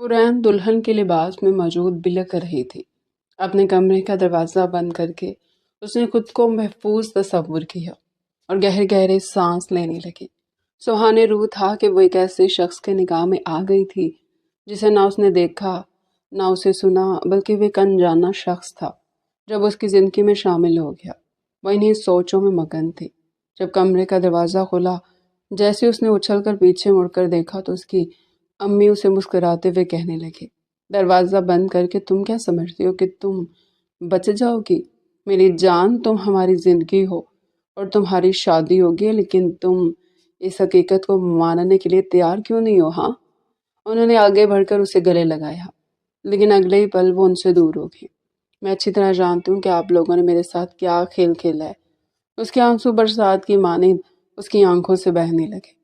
حورین دلہن کے لباس میں موجود بلک رہی تھی۔ اپنے کمرے کا دروازہ بند کر کے اس نے خود کو محفوظ تصور کیا اور گہرے گہرے سانس لینے لگی۔ سہانے روح تھا کہ وہ ایک ایسے شخص کے نگاہ میں آ گئی تھی جسے نہ اس نے دیکھا نہ اسے سنا، بلکہ وہ ایک انجانا شخص تھا جب اس کی زندگی میں شامل ہو گیا۔ وہ انہیں سوچوں میں مگن تھی۔ جب کمرے کا دروازہ کھلا، جیسے اس نے اچھل کر پیچھے مڑ کر دیکھا تو اس کی امی اسے مسکراتے ہوئے کہنے لگے، دروازہ بند کر کے تم کیا سمجھتی ہو کہ تم بچ جاؤ گی؟ میری جان، تم ہماری زندگی ہو اور تمہاری شادی ہوگی، لیکن تم اس حقیقت کو ماننے کے لیے تیار کیوں نہیں ہو؟ ہاں؟ انہوں نے آگے بڑھ کر اسے گلے لگایا، لیکن اگلے ہی پل وہ ان سے دور ہو گئی۔ میں اچھی طرح جانتی ہوں کہ آپ لوگوں نے میرے ساتھ کیا کھیل کھیلا ہے۔ اس کے آنسو برسات کی مانند اس کی آنکھوں سے بہنے لگے۔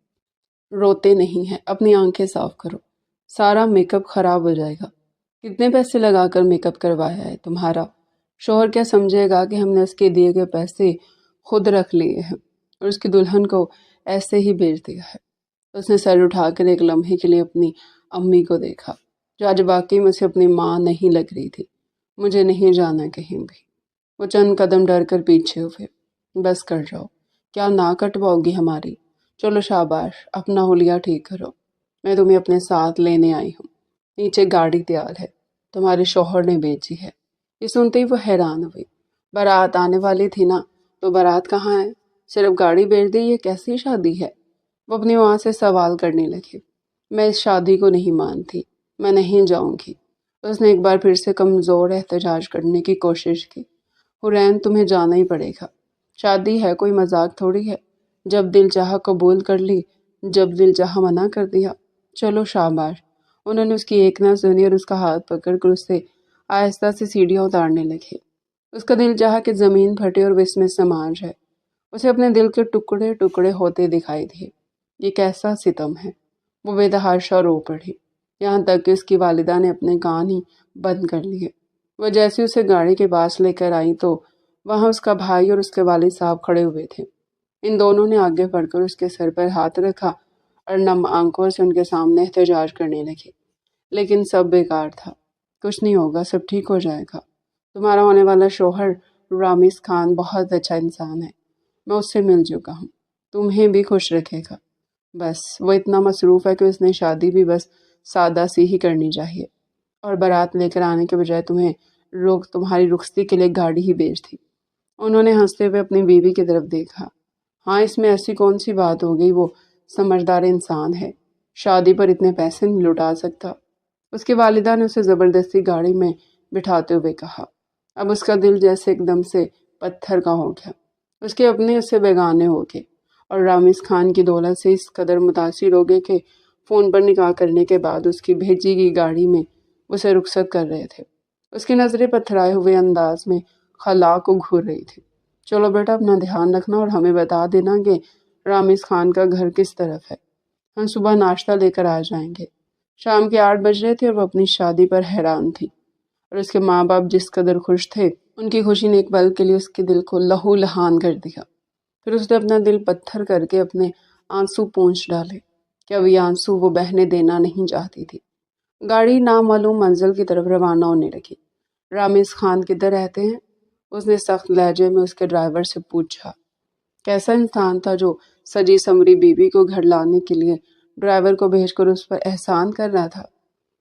روتے نہیں ہیں، اپنی آنکھیں صاف کرو، سارا میک اپ خراب ہو جائے گا۔ کتنے پیسے لگا کر میک اپ کروایا ہے تمہارا؟ شوہر کیا سمجھے گا کہ ہم نے اس کے دیے گئے پیسے خود رکھ لیے ہیں اور اس کی دلہن کو ایسے ہی بھیج دیا ہے؟ اس نے سر اٹھا کر ایک لمحے کے لیے اپنی امی کو دیکھا، جو آج واقعی مجھ سے اپنی ماں نہیں لگ رہی تھی۔ مجھے نہیں جانا کہیں بھی۔ وہ چند قدم ڈر کر پیچھے ہوئے۔ بس کر جاؤ، کیا نہ کٹواؤ گی ہماری؟ چلو شاباش، اپنا حلیہ ٹھیک کرو، میں تمہیں اپنے ساتھ لینے آئی ہوں۔ نیچے گاڑی تیار ہے، تمہارے شوہر نے بھیجی ہے۔ یہ سنتے ہی وہ حیران ہوئی۔ بارات آنے والی تھی نا، تو بارات کہاں ہے؟ صرف گاڑی بھیج دی، یہ کیسی شادی ہے؟ وہ اپنی ماں سے سوال کرنے لگی۔ میں اس شادی کو نہیں مانتی، میں نہیں جاؤں گی۔ اس نے ایک بار پھر سے کمزور احتجاج کرنے کی کوشش کی۔ حورین، تمہیں جانا ہی پڑے گا، شادی ہے کوئی مذاق تھوڑی ہے۔ جب دل چاہا قبول کر لی، جب دل چاہا منع کر دیا۔ چلو شاباش۔ انہوں نے اس کی ایک نہ سنی اور اس کا ہاتھ پکڑ کر اس سے آہستہ سے سیڑھیاں اتارنے لگے۔ اس کا دل چاہا کہ زمین پھٹے اور وہ اس میں سما جائے۔ اسے اپنے دل کے ٹکڑے ٹکڑے ہوتے دکھائی دیے۔ یہ کیسا ستم ہے؟ وہ بے تحاشا رو پڑی، یہاں تک کہ اس کی والدہ نے اپنے کان ہی بند کر لیے۔ وہ جیسے اسے گاڑی کے پاس لے کر آئی تو وہاں اس کا بھائی اور اس کے والد صاحب کھڑے ہوئے تھے۔ ان دونوں نے آگے بڑھ کر اس کے سر پر ہاتھ رکھا اور نم آنکھوں سے ان کے سامنے احتجاج کرنے لگے۔ لیکن سب بیکار تھا، کچھ نہیں ہوگا، سب ٹھیک ہو جائے گا۔ تمہارا ہونے والا شوہر رامز خان بہت اچھا انسان ہے، میں اس سے مل چکا ہوں، تمہیں بھی خوش رکھے گا۔ بس وہ اتنا مصروف ہے کہ اس نے شادی بھی بس سادہ سی ہی کرنی چاہیے، اور بارات لے کر آنے کے بجائے تمہاری رخصتی کے لیے گاڑی ہی بھیج دی۔ انہوں نے ہنستے ہوئے اپنی بیوی کی طرف دیکھا۔ ہاں، اس میں ایسی کون سی بات ہو گئی، وہ سمجھدار انسان ہے، شادی پر اتنے پیسے نہیں لٹا سکتا۔ اس کی والدہ نے اسے زبردستی گاڑی میں بٹھاتے ہوئے کہا۔ اب اس کا دل جیسے ایک دم سے پتھر کا ہو گیا۔ اس کے اپنے اس سے بیگانے ہو گئے اور رامز خان کی دولت سے اس قدر متاثر ہو گئے کہ فون پر نکاح کرنے کے بعد اس کی بھیجی گئی گاڑی میں اسے رخصت کر رہے تھے۔ اس کی نظریں پتھرائے ہوئے انداز میں خلا کو گھور رہی تھی۔ چلو بیٹا، اپنا دھیان رکھنا اور ہمیں بتا دینا کہ رامز خان کا گھر کس طرف ہے، ہم صبح ناشتہ لے کر آ جائیں گے۔ شام کے 8 بج رہے تھے اور وہ اپنی شادی پر حیران تھی، اور اس کے ماں باپ جس قدر خوش تھے، ان کی خوشی نے ایک پل کے لیے اس کے دل کو لہو لہان کر دیا۔ پھر اس نے اپنا دل پتھر کر کے اپنے آنسو پونچھ ڈالے کہ اب یہ آنسو وہ بہنے دینا نہیں چاہتی تھی۔ گاڑی نامعلوم منزل کی طرف روانہ ہونے لگی۔ رامز خان کدھر رہتے ہیں؟ اس نے سخت لہجے میں اس کے ڈرائیور سے پوچھا۔ کیسا انسان تھا جو سجی سمری بیوی کو گھر لانے کے لیے ڈرائیور کو بھیج کر اس پر احسان کر رہا تھا۔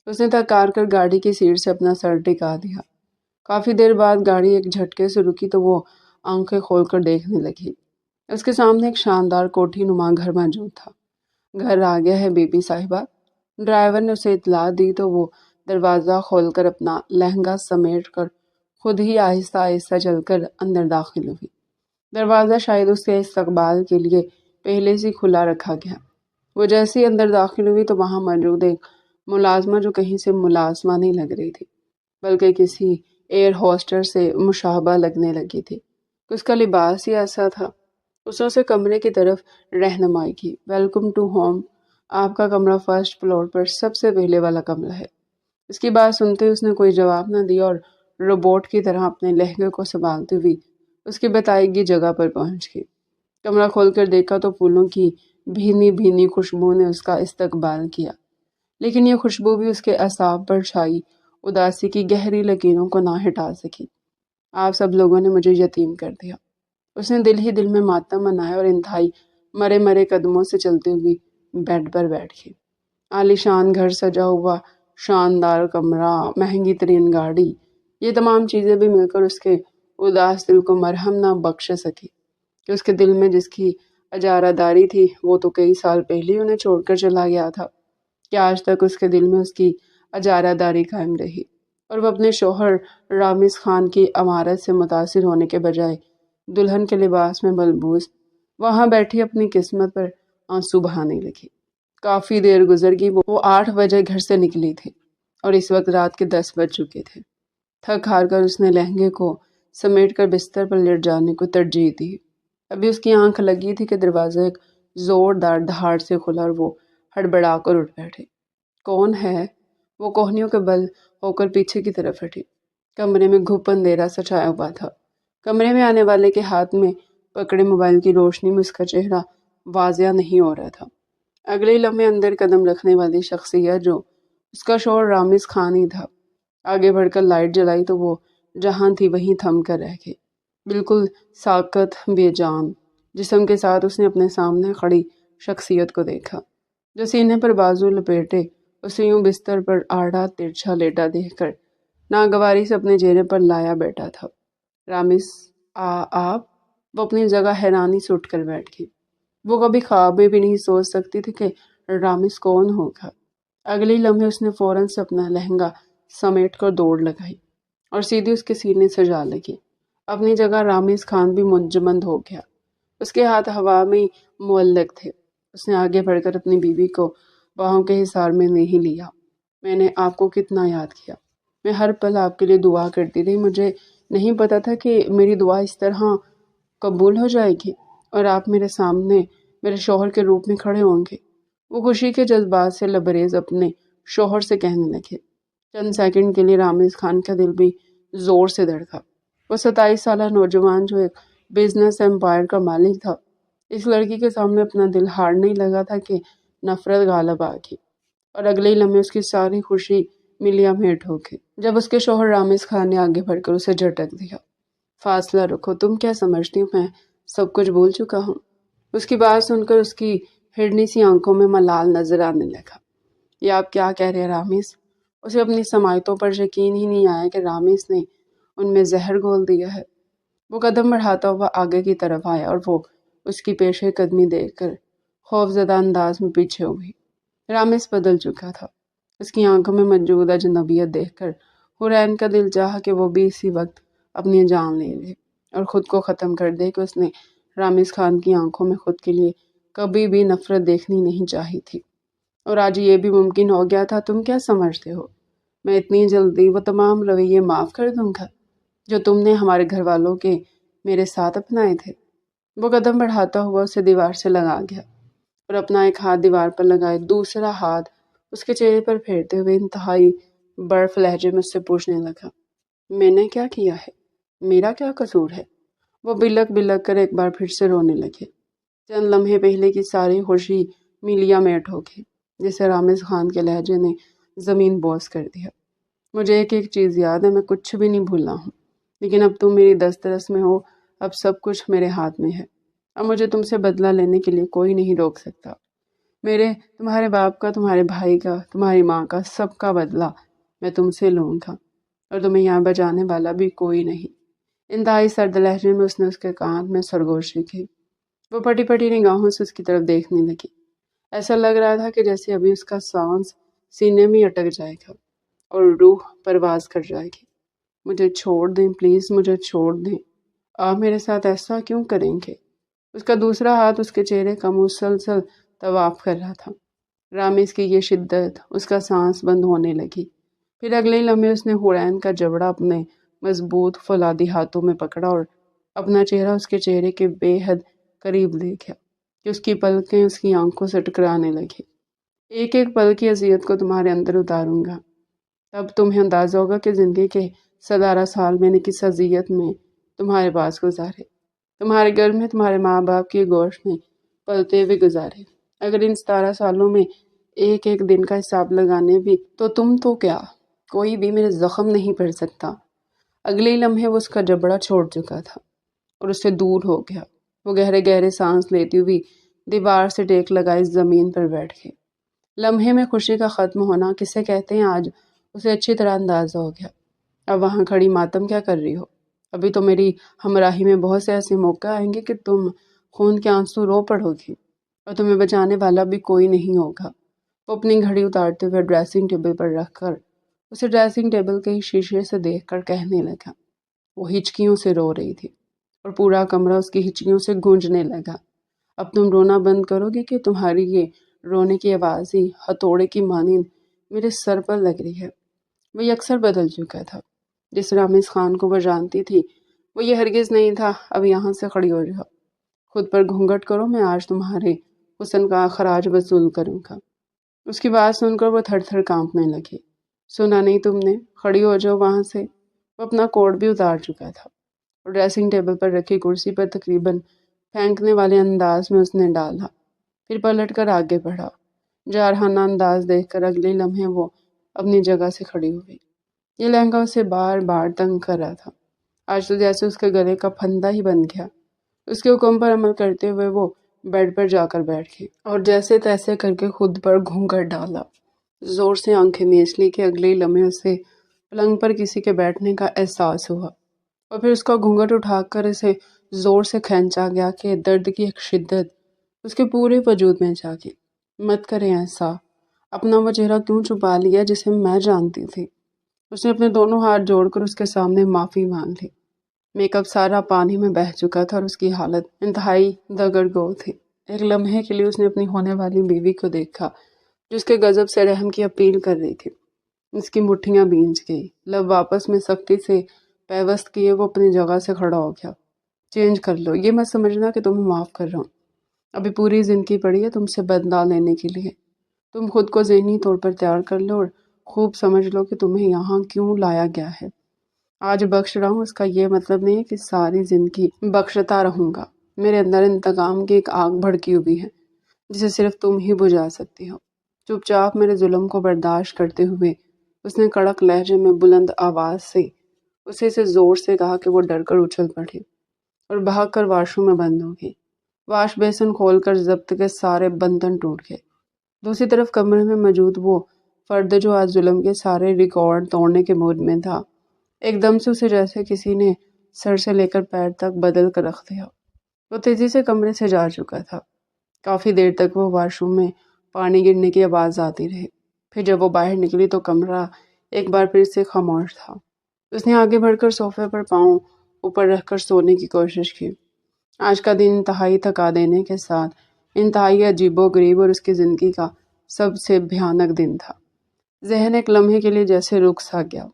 اس نے تھکار کر گاڑی کی سیٹ سے اپنا سر ٹکا دیا۔ کافی دیر بعد گاڑی ایک جھٹکے سے رکی تو وہ آنکھیں کھول کر دیکھنے لگی۔ اس کے سامنے ایک شاندار کوٹھی نما گھر موجود تھا۔ گھر آ گیا ہے بی بی صاحبہ، ڈرائیور نے اسے اطلاع دی تو وہ دروازہ کھول کر اپنا لہنگا سمیٹ کر خود ہی آہستہ آہستہ چل کر اندر داخل ہوئی۔ دروازہ شاید اس کے استقبال کے لیے پہلے سے کھلا رکھا گیا۔ وہ جیسے ہی اندر داخل ہوئی تو وہاں موجود ایک ملازمہ، جو کہیں سے ملازمہ نہیں لگ رہی تھی بلکہ کسی ایئر ہوسٹر سے مشابہ لگنے لگی تھی، اس کا لباس ہی ایسا تھا۔ اس نے اسے کمرے کی طرف رہنمائی کی۔ ویلکم ٹو ہوم، آپ کا کمرہ فرسٹ فلور پر سب سے پہلے والا کمرہ ہے۔ اس کی بات سنتے اس نے کوئی جواب نہ دیا اور روبوٹ کی طرح اپنے لہنگے کو سنبھالتی ہوئی اس کی بتائی گئی جگہ پر پہنچ گئی۔ کمرہ کھول کر دیکھا تو پھولوں کی بھینی بھینی خوشبو نے اس کا استقبال کیا، لیکن یہ خوشبو بھی اس کے اعصاب پر چھائی اداسی کی گہری لکیروں کو نہ ہٹا سکی۔ آپ سب لوگوں نے مجھے یتیم کر دیا۔ اس نے دل ہی دل میں ماتم منایا اور انتہائی مرے مرے قدموں سے چلتے ہوئی بیڈ پر بیٹھ گئی۔ عالی شان گھر سجا ہوا، شاندار کمرہ، مہنگی ترین گاڑی، یہ تمام چیزیں بھی مل کر اس کے اداس دل کو مرہم نہ بخش سکی کہ اس کے دل میں جس کی اجارہ داری تھی وہ تو کئی سال پہلے ہی انہیں چھوڑ کر چلا گیا تھا، کہ آج تک اس کے دل میں اس کی اجارہ داری قائم رہی اور وہ اپنے شوہر رامز خان کی عمارت سے متاثر ہونے کے بجائے دلہن کے لباس میں ملبوس وہاں بیٹھی اپنی قسمت پر آنسو بہانے لگی۔ کافی دیر گزر گئی، وہ 8 بجے گھر سے نکلی تھی اور اس وقت رات کے 10 بج چکے تھے۔ تھک ہار کر اس نے لہنگے کو سمیٹ کر بستر پر لیٹ جانے کو ترجیح دی۔ ابھی اس کی آنکھ لگی تھی کہ دروازہ ایک زوردار دھاڑ سے کھلا اور وہ ہڑبڑا کر اٹھ بیٹھے۔ کون ہے؟ وہ کوہنیوں کے بل ہو کر پیچھے کی طرف ہٹی۔ کمرے میں گھپ اندھیرا سا چھایا ہوا تھا۔ کمرے میں آنے والے کے ہاتھ میں پکڑے موبائل کی روشنی میں اس کا چہرہ واضح نہیں ہو رہا تھا۔ اگلے لمحے اندر قدم رکھنے والی شخصیت جو اس کا شوہر رامز خان ہی تھا، آگے بڑھ کر لائٹ جلائی تو وہ جہاں تھی وہیں تھم کر رہ گئی، بالکل ساکت بے جان جسم کے ساتھ۔ اس نے اپنے سامنے کھڑی شخصیت کو دیکھا جو سینے پر بازو لپیٹے اسے یوں بستر پر آڑا ترچھا لیٹا دیکھ کر ناگواری سے اپنے چہرے پر لایا بیٹھا تھا۔ رامز، آپ؟ وہ اپنی جگہ حیرانی سے اٹھ کر بیٹھ گئی۔ وہ کبھی خواب میں بھی نہیں سوچ سکتی تھی کہ رامز کون ہوگا۔ اگلی لمحے اس نے فوراً سے اپنا لہنگا سمیٹ کر دوڑ لگائی اور سیدھی اس کے سینے سے جا لگی۔ اپنی جگہ رامز خان بھی منجمد ہو گیا، اس کے ہاتھ ہوا میں معلق تھے۔ اس نے آگے بڑھ کر اپنی بیوی کو باہوں کے حصار میں نہیں لیا۔ میں نے آپ کو کتنا یاد کیا، میں ہر پل آپ کے لیے دعا کرتی رہی۔ مجھے نہیں پتا تھا کہ میری دعا اس طرح قبول ہو جائے گی اور آپ میرے سامنے میرے شوہر کے روپ میں کھڑے ہوں گے۔ وہ خوشی کے جذبات سے لبریز اپنے شوہر سے کہنے لگے۔ چند سیکنڈ کے لیے رامز خان کا دل بھی زور سے دھڑکا۔ وہ 27 سالہ نوجوان جو ایک بزنس امپائر کا مالک تھا، اس لڑکی کے سامنے اپنا دل ہارنے لگا تھا کہ نفرت غالب آ گئی اور اگلے لمحے اس کی ساری خوشی ملیا میٹ ہو گئی جب اس کے شوہر رامز خان نے آگے بڑھ کر اسے جھٹک دیا۔ فاصلہ رکھو، تم کیا سمجھتی ہو میں سب کچھ بھول چکا ہوں؟ اس کی بات سن کر اس کی ہرنی سی آنکھوں میں ملال نظر آنے لگا۔ یہ آپ کیا کہہ رہے ہیں رامز؟ اسے اپنی سماعتوں پر یقین ہی نہیں آیا کہ رامز نے ان میں زہر گھول دیا ہے۔ وہ قدم بڑھاتا ہوا آگے کی طرف آیا اور وہ اس کی پیش قدمی دیکھ کر خوف زدہ انداز میں پیچھے ہو گئی۔ رامز بدل چکا تھا۔ اس کی آنکھوں میں موجود اجنبیت دیکھ کر حرین کا دل چاہا کہ وہ بھی اسی وقت اپنی جان لے لے اور خود کو ختم کر دے کہ اس نے رامز خان کی آنکھوں میں خود کے لیے کبھی بھی نفرت دیکھنی نہیں چاہی تھی، اور آج یہ بھی ممکن ہو گیا تھا۔ تم کیا سمجھتے ہو میں اتنی جلدی وہ تمام رویے معاف کر دوں گا جو تم نے ہمارے گھر والوں کے میرے ساتھ اپنائے تھے؟ وہ قدم بڑھاتا ہوا اسے دیوار سے لگا گیا اور اپنا ایک ہاتھ دیوار پر لگائے دوسرا ہاتھ اس کے چہرے پر پھیرتے ہوئے انتہائی برف لہجے میں اس سے پوچھنے لگا، میں نے کیا کیا ہے؟ میرا کیا قصور ہے؟ وہ بلک بلک کر ایک بار پھر سے رونے لگے۔ چند لمحے پہلے کی ساری خوشی میلیا میٹ ہو گئی جسے رامز خان کے لہجے نے زمین بوس کر دیا۔ مجھے ایک ایک چیز یاد ہے، میں کچھ بھی نہیں بھولا ہوں، لیکن اب تم میری دسترس میں ہو، اب سب کچھ میرے ہاتھ میں ہے۔ اب مجھے تم سے بدلہ لینے کے لیے کوئی نہیں روک سکتا۔ تمہارے باپ کا، تمہارے بھائی کا، تمہاری ماں کا، سب کا بدلہ میں تم سے لوں گا اور تمہیں یہاں بچانے والا بھی کوئی نہیں۔ انتہائی سرد لہجے میں اس نے اس کے کان میں سرگوشی کی۔ وہ پٹی پٹی نگاہوں سے اس کی طرف دیکھنے لگی۔ ایسا لگ رہا تھا کہ جیسے ابھی اس کا سانس سینے میں اٹک جائے گا اور روح پرواز کر جائے گی۔ مجھے چھوڑ دیں پلیز، مجھے چھوڑ دیں، آپ میرے ساتھ ایسا کیوں کریں گے؟ اس کا دوسرا ہاتھ اس کے چہرے کا مسلسل طواف کر رہا تھا۔ رامز کی یہ شدت، اس کا سانس بند ہونے لگی۔ پھر اگلے لمحے اس نے حورین کا جبڑا اپنے مضبوط فولادی ہاتھوں میں پکڑا اور اپنا چہرہ اس کے چہرے کے بے حد قریب لے گیا کہ اس کی پلکیں اس کی آنکھوں سے ٹکرانے لگی۔ ایک ایک پل کی اذیت کو تمہارے اندر اتاروں گا، تب تمہیں اندازہ ہوگا کہ زندگی کے 17 سال میں نے کس اذیت میں تمہارے پاس گزارے، تمہارے گھر میں تمہارے ماں باپ کے گوشت میں پلتے ہوئے گزارے۔ اگر ان 17 سالوں میں ایک ایک دن کا حساب لگانے بھی تو تم تو کیا کوئی بھی میرے زخم نہیں پڑ سکتا۔ اگلے لمحے وہ اس کا جبڑا چھوڑ چکا تھا اور اس سے دور ہو گیا۔ وہ گہرے گہرے سانس لیتی ہوئی دیوار سے ٹیک لگائی زمین پر بیٹھ گئی۔ لمحے میں خوشی کا ختم ہونا کسے کہتے ہیں آج اسے اچھی طرح اندازہ ہو گیا۔ اب وہاں کھڑی ماتم کیا کر رہی ہو؟ ابھی تو میری ہمراہی میں بہت سے ایسے موقع آئیں گے کہ تم خون کے آنسو رو پڑو گی اور تمہیں بچانے والا بھی کوئی نہیں ہوگا۔ وہ اپنی گھڑی اتارتے ہوئے ڈریسنگ ٹیبل پر رکھ کر اسے ڈریسنگ ٹیبل کے ہی شیشے سے دیکھ کر کہنے لگا۔ وہ ہچکیوں سے رو رہی تھی اور پورا کمرہ اس کی ہچکیوں سے گونجنے لگا۔ اب تم رونا بند کرو گے کہ تمہاری یہ رونے کی آواز ہی ہتھوڑے کی مانند میرے سر پر لگ رہی ہے؟ وہ اکثر بدل چکا تھا۔ جس رامز خان کو وہ جانتی تھی وہ یہ ہرگز نہیں تھا اب یہاں سے کھڑی ہو جاؤ، خود پر گھونگھٹ کرو، میں آج تمہارے حسن کا خراج وصول کروں گا۔ اس کی بات سن کر وہ تھر تھر کانپنے لگی۔ سنا نہیں تم نے؟ کھڑی ہو جاؤ وہاں سے۔ وہ اپنا کوٹ بھی اتار چکا تھا اور ڈریسنگ ٹیبل پر رکھی کرسی پر تقریباً پھینکنے والے انداز میں اس نے ڈالا، پھر پلٹ کر آگے بڑھا۔ جارحانہ انداز دیکھ کر اگلے لمحے وہ اپنی جگہ سے کھڑی ہوئی۔ یہ لہنگا اسے بار بار تنگ کر رہا تھا، آج تو جیسے اس کے گلے کا پھندا ہی بن گیا۔ اس کے حکم پر عمل کرتے ہوئے وہ بیڈ پر جا کر بیٹھ گئی اور جیسے تیسے کر کے خود پر گھونگھٹ ڈالا۔ زور سے آنکھیں میچ لی کہ اگلے لمحے اسے پلنگ پر کسی کے بیٹھنے کا احساس ہوا اور پھر اس کا گھونگھٹ اٹھا کر اسے زور سے کھینچا گیا کہ درد کی ایک شدت اس کے پورے وجود میں جاگی۔ مت کریں ایسا، اپنا وہ چہرہ کیوں چھپا لیا جسے میں جانتی تھی؟ اس نے اپنے دونوں ہاتھ جوڑ کر اس کے سامنے معافی مانگ لی۔ میک اپ سارا پانی میں بہہ چکا تھا اور اس کی حالت انتہائی دگرگو تھی۔ ایک لمحے کے لیے اس نے اپنی ہونے والی بیوی کو دیکھا جو اس کے غضب سے رحم کی اپیل کر رہی تھی۔ اس کی مٹھیاں بھیج گئی، لب واپس میں سختی سے پیوست کیے وہ اپنی جگہ سے کھڑا ہو گیا۔ چینج کر لو، یہ مت سمجھنا کہ تمہیں معاف کر رہا ہوں، ابھی پوری زندگی پڑی ہے تم سے بدلہ لینے کے لیے۔ تم خود کو ذہنی طور پر تیار کر لو اور خوب سمجھ لو کہ تمہیں یہاں کیوں لایا گیا ہے۔ آج بخش رہا ہوں اس کا یہ مطلب نہیں ہے کہ ساری زندگی بخشتا رہوں گا۔ میرے اندر انتقام کی ایک آگ بھڑکی ہوئی ہے جسے صرف تم ہی بجھا سکتی ہو۔ چپ چاپ میرے ظلم کو برداشت کرتے ہوئے اس نے کڑک لہجے میں بلند آواز سے زور سے کہا کہ وہ ڈر کر اچھل پڑی اور بھاگ کر واش روم میں بند ہو گئی۔ واش بیسن کھول کر ضبط کے سارے برتن ٹوٹ گئے۔ دوسری طرف کمرے میں موجود وہ فرد جو آج ظلم کے سارے ریکارڈ توڑنے کے موڈ میں تھا، ایک دم سے اسے جیسے کسی نے سر سے لے کر پیر تک بدل کر رکھ دیا۔ وہ تیزی سے کمرے سے جا چکا تھا۔ کافی دیر تک وہ واش روم میں پانی گرنے کی آواز آتی رہی، پھر جب وہ باہر نکلی تو کمرہ ایک بار پھر سے خاموش تھا۔ اس نے آگے بڑھ کر صوفے پر پاؤں اوپر رکھ کر سونے کی کوشش کی۔ آج کا دن انتہائی تھکا دینے کے ساتھ انتہائی عجیب و غریب اور اس کی زندگی کا سب سے بھیانک دن تھا۔ ذہن ایک لمحے کے لیے جیسے رک سا گیا،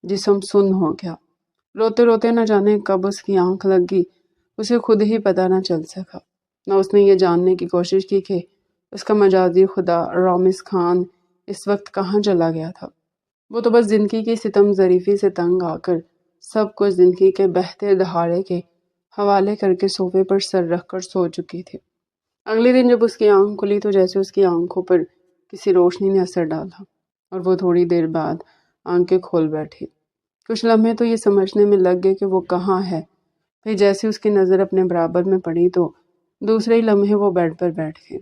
جسم سن ہو گیا۔ روتے روتے نہ جانے کب اس کی آنکھ لگ گئی اسے خود ہی پتہ نہ چل سکا۔ نہ اس نے یہ جاننے کی کوشش کی کہ اس کا مجازی خدا رامز خان اس وقت کہاں چلا گیا تھا۔ وہ تو بس زندگی کی ستم ظریفی سے تنگ آ کر سب کچھ زندگی کے بہتے دہاڑے کے حوالے کر کے صوفے پر سر رکھ کر سو چکی تھی۔ اگلے دن جب اس کی آنکھ کھلی تو جیسے اس کی آنکھوں پر کسی روشنی نے اثر ڈالا اور وہ تھوڑی دیر بعد آنکھیں کھول بیٹھی۔ کچھ لمحے تو یہ سمجھنے میں لگ گئے کہ وہ کہاں ہے، پھر جیسے اس کی نظر اپنے برابر میں پڑی تو دوسرے ہی لمحے وہ بیڈ پر بیٹھ گئی۔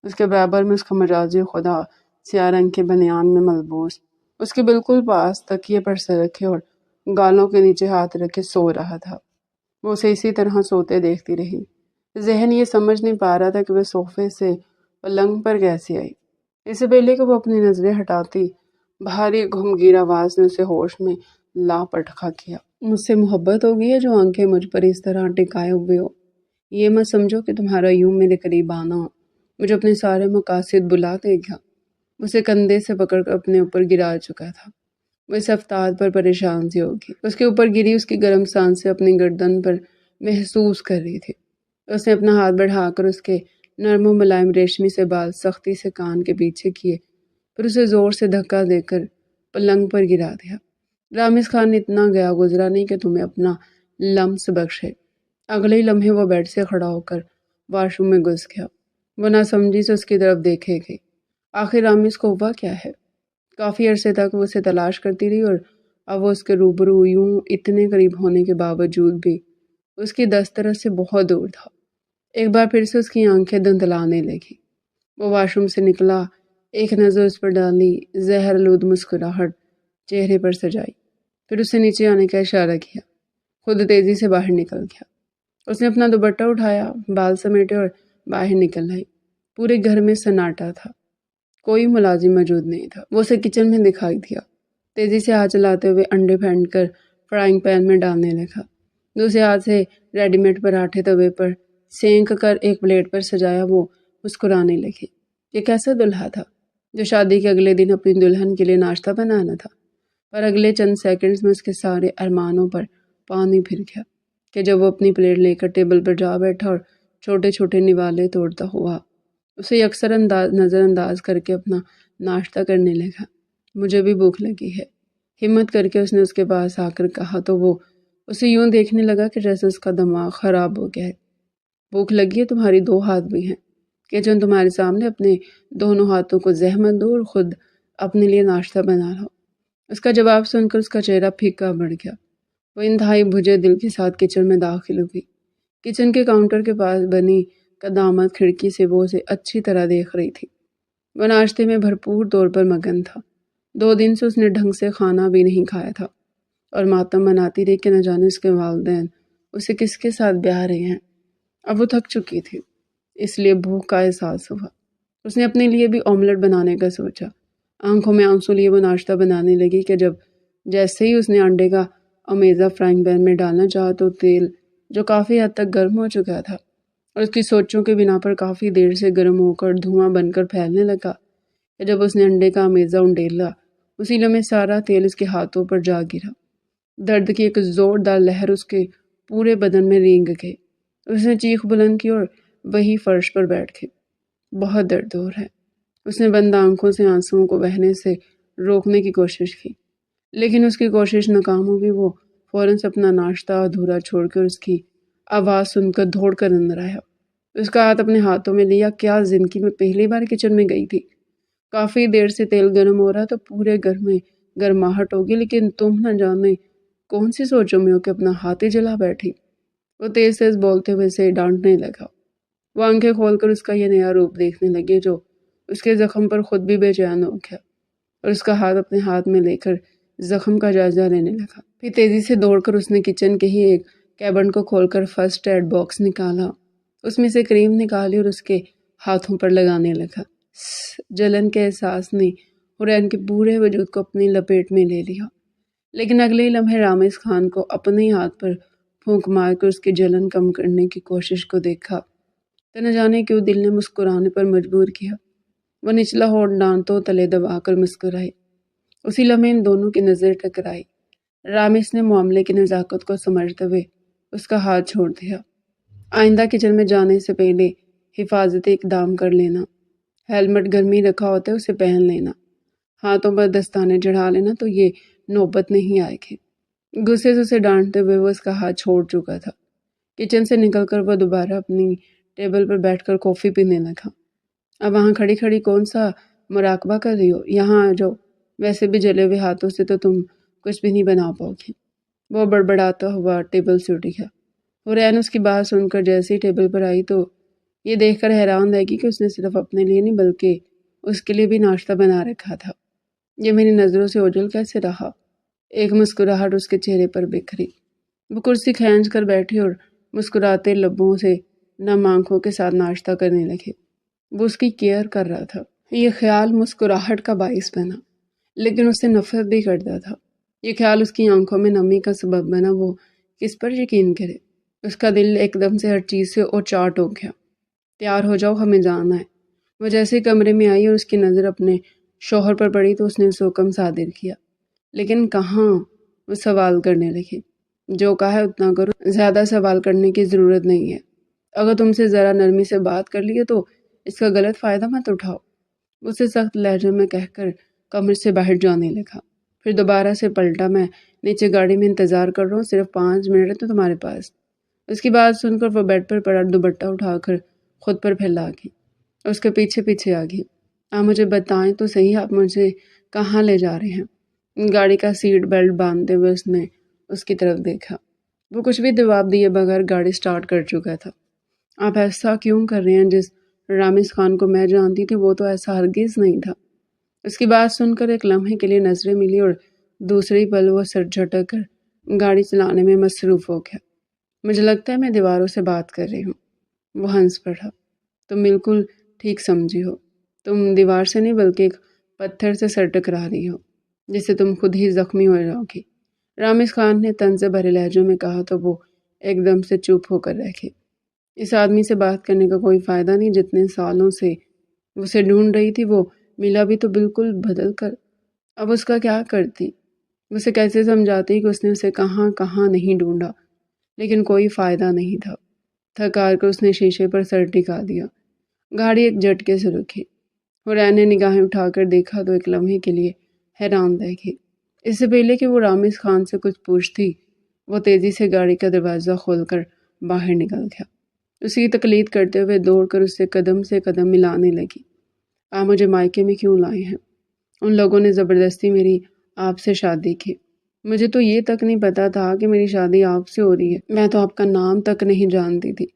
اس کے برابر میں اس کا مجازی خدا سیاہ رنگ کے بنیان میں ملبوس اس کے بالکل پاس تکیے پر سر رکھے اور گالوں کے نیچے ہاتھ رکھے سو رہا تھا۔ وہ اسے اسی طرح سوتے دیکھتی رہی۔ ذہن یہ سمجھ نہیں پا رہا تھا کہ وہ صوفے سے پلنگ پر کیسے آئی۔ اس سے پہلے کہ وہ اپنی نظریں ہٹاتی بھاری گھمگیر آواز نے اسے ہوش میں لا پٹخا کیا۔ مجھ سے محبت ہو گئی ہے جو آنکھیں مجھ پر اس طرح ٹکائے ہوئے ہو؟ یہ مت سمجھو کہ تمہارا یوں میرے قریب آنا مجھے اپنے سارے مقاصد بلا دے گا۔ اسے کندھے سے پکڑ کر اپنے اوپر گرا چکا تھا۔ وہ اس افتاد پر پریشان سی ہوگی، اس کے اوپر گری اس کی گرم سانسیں اپنی گردن پر محسوس کر رہی تھی۔ اس نے اپنا ہاتھ بڑھا کر اس کے نرم و ملائم ریشمی سے بال سختی سے کان کے پیچھے کیے، پھر اسے زور سے دھکا دے کر پلنگ پر گرا دیا۔ رامز خان اتنا گیا گزرا نہیں کہ تمہیں اپنا لمس بخشے۔ اگلے لمحے وہ بیڈ سے کھڑا ہو کر واش روم میں گھس گیا۔ وہ ناسمجھی سے اس کی طرف دیکھے گئی آخر رامیز کو ہوا کیا ہے؟ کافی عرصے تک وہ اسے تلاش کرتی رہی، اور اب وہ اس کے روبرو یوں اتنے قریب ہونے کے باوجود بھی اس کی دسترس سے بہت دور تھا۔ ایک بار پھر سے اس کی آنکھیں دھندلانے لگی۔ وہ واش روم سے نکلا، ایک نظر اس پر ڈالی، زہرآلود مسکراہٹ چہرے پر سجائی، پھر اسے نیچے آنے کا اشارہ کیا، خود تیزی سے باہر نکل گیا۔ اس نے اپنا دوپٹہ اٹھایا، بال سمیٹے اور باہر نکل آئی۔ پورے گھر میں سناٹا تھا، کوئی ملازم موجود نہیں تھا۔ وہ اسے کچن میں دکھائی دیا، تیزی سے ہاتھ چلاتے ہوئے انڈے پھینٹ کر فرائنگ پین میں ڈالنے لگا۔ دوسرے ہاتھ سے ریڈی میڈ پراٹھے توے پر سینک کر ایک پلیٹ پر سجایا۔ وہ مسکرانے لگی۔ یہ کیسا دلہا تھا جو شادی کے اگلے دن اپنی دلہن کے لیے ناشتہ بنانا تھا، پر اگلے چند سیکنڈز میں اس کے سارے ارمانوں پر پانی پھر گیا کہ جب وہ اپنی پلیٹ لے کر ٹیبل پر جا بیٹھا اور چھوٹے چھوٹے نوالے توڑتا ہوا اسے یکسر نظر انداز کر کے اپنا ناشتہ کرنے لگا۔ مجھے بھی بھوک لگی ہے، ہمت کر کے اس نے اس کے پاس آ کر کہا تو وہ اسے یوں دیکھنے لگا کہ جیسے اس کا دماغ خراب ہو گیا ہے۔ بھوک لگی ہے؟ تمہاری 2 ہاتھ بھی ہیں، کچن تمہارے سامنے، اپنے دونوں ہاتھوں کو زحمت دو اور خود اپنے لیے ناشتہ بنا لو۔ اس کا جواب سن کر اس کا چہرہ پھیکا پڑ گیا۔ وہ انتہائی بھجے دل کے ساتھ کچن میں داخل ہوئی۔ کچن کے کاؤنٹر کے پاس بنی قدامت کھڑکی سے وہ اسے اچھی طرح دیکھ رہی تھی۔ وہ ناشتے میں بھرپور طور پر مگن تھا۔ 2 دن سے اس نے ڈھنگ سے کھانا بھی نہیں کھایا تھا، اور ماتم مناتی رہی کہ نہ جانے اس کے والدین اسے کس کے ساتھ بیاہ رہے ہیں۔ اب وہ تھک چکی تھی، اس لیے بھوک کا احساس ہوا۔ اس نے اپنے لیے بھی آملیٹ بنانے کا سوچا۔ آنکھوں میں آنسو لیے وہ ناشتہ بنانے لگی کہ جیسے ہی اس نے انڈے کا امیزہ فرائنگ پین میں ڈالنا چاہا تو تیل جو کافی حد تک گرم ہو چکا تھا اور اس کی سوچوں کے بنا پر کافی دیر سے گرم ہو کر دھواں بن کر پھیلنے لگا کہ جب اس نے انڈے کا امیزہ انڈیلا اسی لمحے سارا تیل اس کے ہاتھوں پر جا گرا۔ درد کی ایک زوردار لہر اس کے پورے بدن میں رینگ گئی۔ اس نے چیخ بلند کی اور وہی فرش پر بیٹھ گئی۔ بہت درد ہو رہا ہے۔ اس نے بند آنکھوں سے آنسوؤں کو بہنے سے روکنے کی کوشش کی، لیکن اس کی کوشش ناکام ہو گئی۔ وہ فوراً سے اپنا ناشتہ ادھورا چھوڑ کر اس کی آواز سن کر دوڑ کر اندر آیا۔ اس کا ہاتھ اپنے ہاتھوں میں لیا۔ کیا زندگی میں پہلی بار کچن میں گئی تھی؟ کافی دیر سے تیل گرم ہو رہا تو پورے گھر میں گرماہٹ ہوگی، لیکن تم نہ جانے کون سی سوچوں میں ہو کہ اپنا ہاتھ ہی جلا بیٹھی۔ وہ تیز تیز بولتے ہوئے اسے ڈانٹنے لگا۔ وہ آنکھیں کھول کر اس کا یہ نیا روپ دیکھنے لگے جو اس کے زخم پر خود بھی بے چین ہو گیا، اور اس کا ہاتھ اپنے ہاتھ میں لے کر زخم کا جائزہ لینے لگا۔ پھر تیزی سے دوڑ کر اس نے کچن کے ہی ایک کیبن کو کھول کر فرسٹ ایڈ باکس نکالا، اس میں سے کریم نکالی اور اس کے ہاتھوں پر لگانے لگا۔ جلن کے احساس نے حرین کے پورے وجود کو اپنی لپیٹ میں لے لیا، لیکن اگلے ہی لمحے رامز خان کو اپنے ہی ہاتھ پر پھونک مار کر اس کی جلن کم کرنے کی کوشش کو دیکھا تو نہ جانے کیوں دل نے مسکرانے پر مجبور کیا۔ وہ نچلا ہونٹ دانتوں تلے دبا کر مسکرائی۔ اسی لمحے ان دونوں کی نظر ٹکرائی۔ رامز نے معاملے کی نزاکت کو سمجھتے ہوئے اس کا ہاتھ چھوڑ دیا۔ آئندہ کچن میں جانے سے پہلے حفاظتی اقدام کر لینا، ہیلمٹ گھر میں رکھا ہوتا ہے اسے پہن لینا، ہاتھوں پر دستانے چڑھا لینا تو یہ نوبت نہیں آئے گی۔ غصے سے اسے ڈانٹتے ہوئے وہ اس کا ہاتھ چھوڑ چکا تھا۔ کچن سے نکل کر وہ دوبارہ اپنی ٹیبل پر بیٹھ کر کافی پینے لگا۔ اب وہاں کھڑی کھڑی کون سا مراقبہ کر رہی ہو؟ یہاں آ جاؤ، ویسے بھی جلے ہوئے ہاتھوں سے تو تم کچھ بھی نہیں بنا پاؤ گی۔ وہ بڑبڑاتا ہوا ٹیبل سے اٹھ گیا۔ حرین اس کی بات سن کر جیسے ہی ٹیبل پر آئی تو یہ دیکھ کر حیران رہ گئی کہ اس نے صرف اپنے لیے نہیں بلکہ اس کے لیے بھی ناشتہ بنا رکھا تھا۔ یہ میری نظروں سے اوجھل کیسے رہا؟ ایک مسکراہٹ اس کے چہرے پر بکھری۔ وہ کرسی کھینچ کر بیٹھے اور مسکراتے لبوں سے نم آنکھوں کے ساتھ ناشتہ کرنے لگے۔ وہ اس کی کیئر کر رہا تھا۔ یہ خیال مسکراہٹ کا باعث بنا، لیکن اسے نفرت بھی کرتا تھا۔ یہ خیال اس کی آنکھوں میں نمی کا سبب بنا۔ وہ کس پر یقین کرے؟ اس کا دل ایک دم سے ہر چیز سے اوچاٹ ہو گیا۔ تیار ہو جاؤ، ہمیں جانا ہے۔ وہ جیسے کمرے میں آئی اور اس کی نظر اپنے شوہر پر پڑی تو اس نے اسے حکم صادر کیا، لیکن کہاں؟ وہ سوال کرنے لگی۔ جو کہا ہے اتنا کرو، زیادہ سوال کرنے کی ضرورت نہیں ہے۔ اگر تم سے ذرا نرمی سے بات کر لیے تو اس کا غلط فائدہ مت اٹھاؤ۔ اسے سخت لہجے میں کہہ کر کمرے سے باہر جانے لگا۔ پھر دوبارہ سے پلٹا، میں نیچے گاڑی میں انتظار کر رہا ہوں، صرف 5 منٹ ہے تو تمہارے پاس۔ اس کی بات سن کر وہ بیڈ پر پڑا دوپٹہ اٹھا کر خود پر پھیلا گئی اور اس کے پیچھے پیچھے آ گئی۔ آپ مجھے بتائیں تو صحیح، آپ مجھے کہاں لے جا رہے ہیں؟ گاڑی کا سیٹ بیلٹ باندھتے ہوئے اس نے اس کی طرف دیکھا۔ وہ کچھ بھی جواب دیے بغیر گاڑی سٹارٹ کر چکا تھا۔ آپ ایسا کیوں کر رہے ہیں؟ جس رامز خان کو میں جانتی تھی وہ تو ایسا ہرگز نہیں تھا۔ اس کی بات سن کر ایک لمحے کے لیے نظریں ملی اور دوسری پل وہ سر جھٹک کر گاڑی چلانے میں مصروف ہو گیا۔ مجھے لگتا ہے میں دیواروں سے بات کر رہی ہوں۔ وہ ہنس پڑا۔ تم بالکل ٹھیک سمجھی ہو، تم دیوار سے نہیں بلکہ ایک پتھر سے سر ٹکرا رہی ہو جس سے تم خود ہی زخمی ہو جاؤ گی۔ رامز خان نے طنز بھرے لہجے میں کہا تو وہ ایک دم سے چپ ہو کر رہ۔ اس آدمی سے بات کرنے کا کوئی فائدہ نہیں، جتنے سالوں سے اسے ڈھونڈ رہی تھی وہ ملا بھی تو بالکل بدل کر۔ اب اس کا کیا کرتی؟ اسے کیسے سمجھاتی کہ اس نے اسے کہاں کہاں نہیں ڈھونڈا؟ لیکن کوئی فائدہ نہیں تھا۔ تھک ہار کر اس نے شیشے پر سر ٹکا دیا۔ گاڑی ایک جھٹکے سے رکی۔ حورین نے نگاہیں اٹھا کر دیکھا تو ایک لمحے کے لیے حیران رہ گئی۔ اس سے پہلے کہ وہ رامز خان سے کچھ پوچھتی، وہ تیزی سے گاڑی کا دروازہ کھول کر باہر نکل گیا۔ اسی کی تقلید کرتے ہوئے دوڑ کر اس سے قدم ملانے لگی۔ آپ مجھے مائکے میں کیوں لائے ہیں؟ ان لوگوں نے زبردستی میری آپ سے شادی کی۔ مجھے تو یہ تک نہیں پتا تھا کہ میری شادی آپ سے ہو رہی ہے۔ میں تو آپ کا نام تک نہیں جانتی تھی،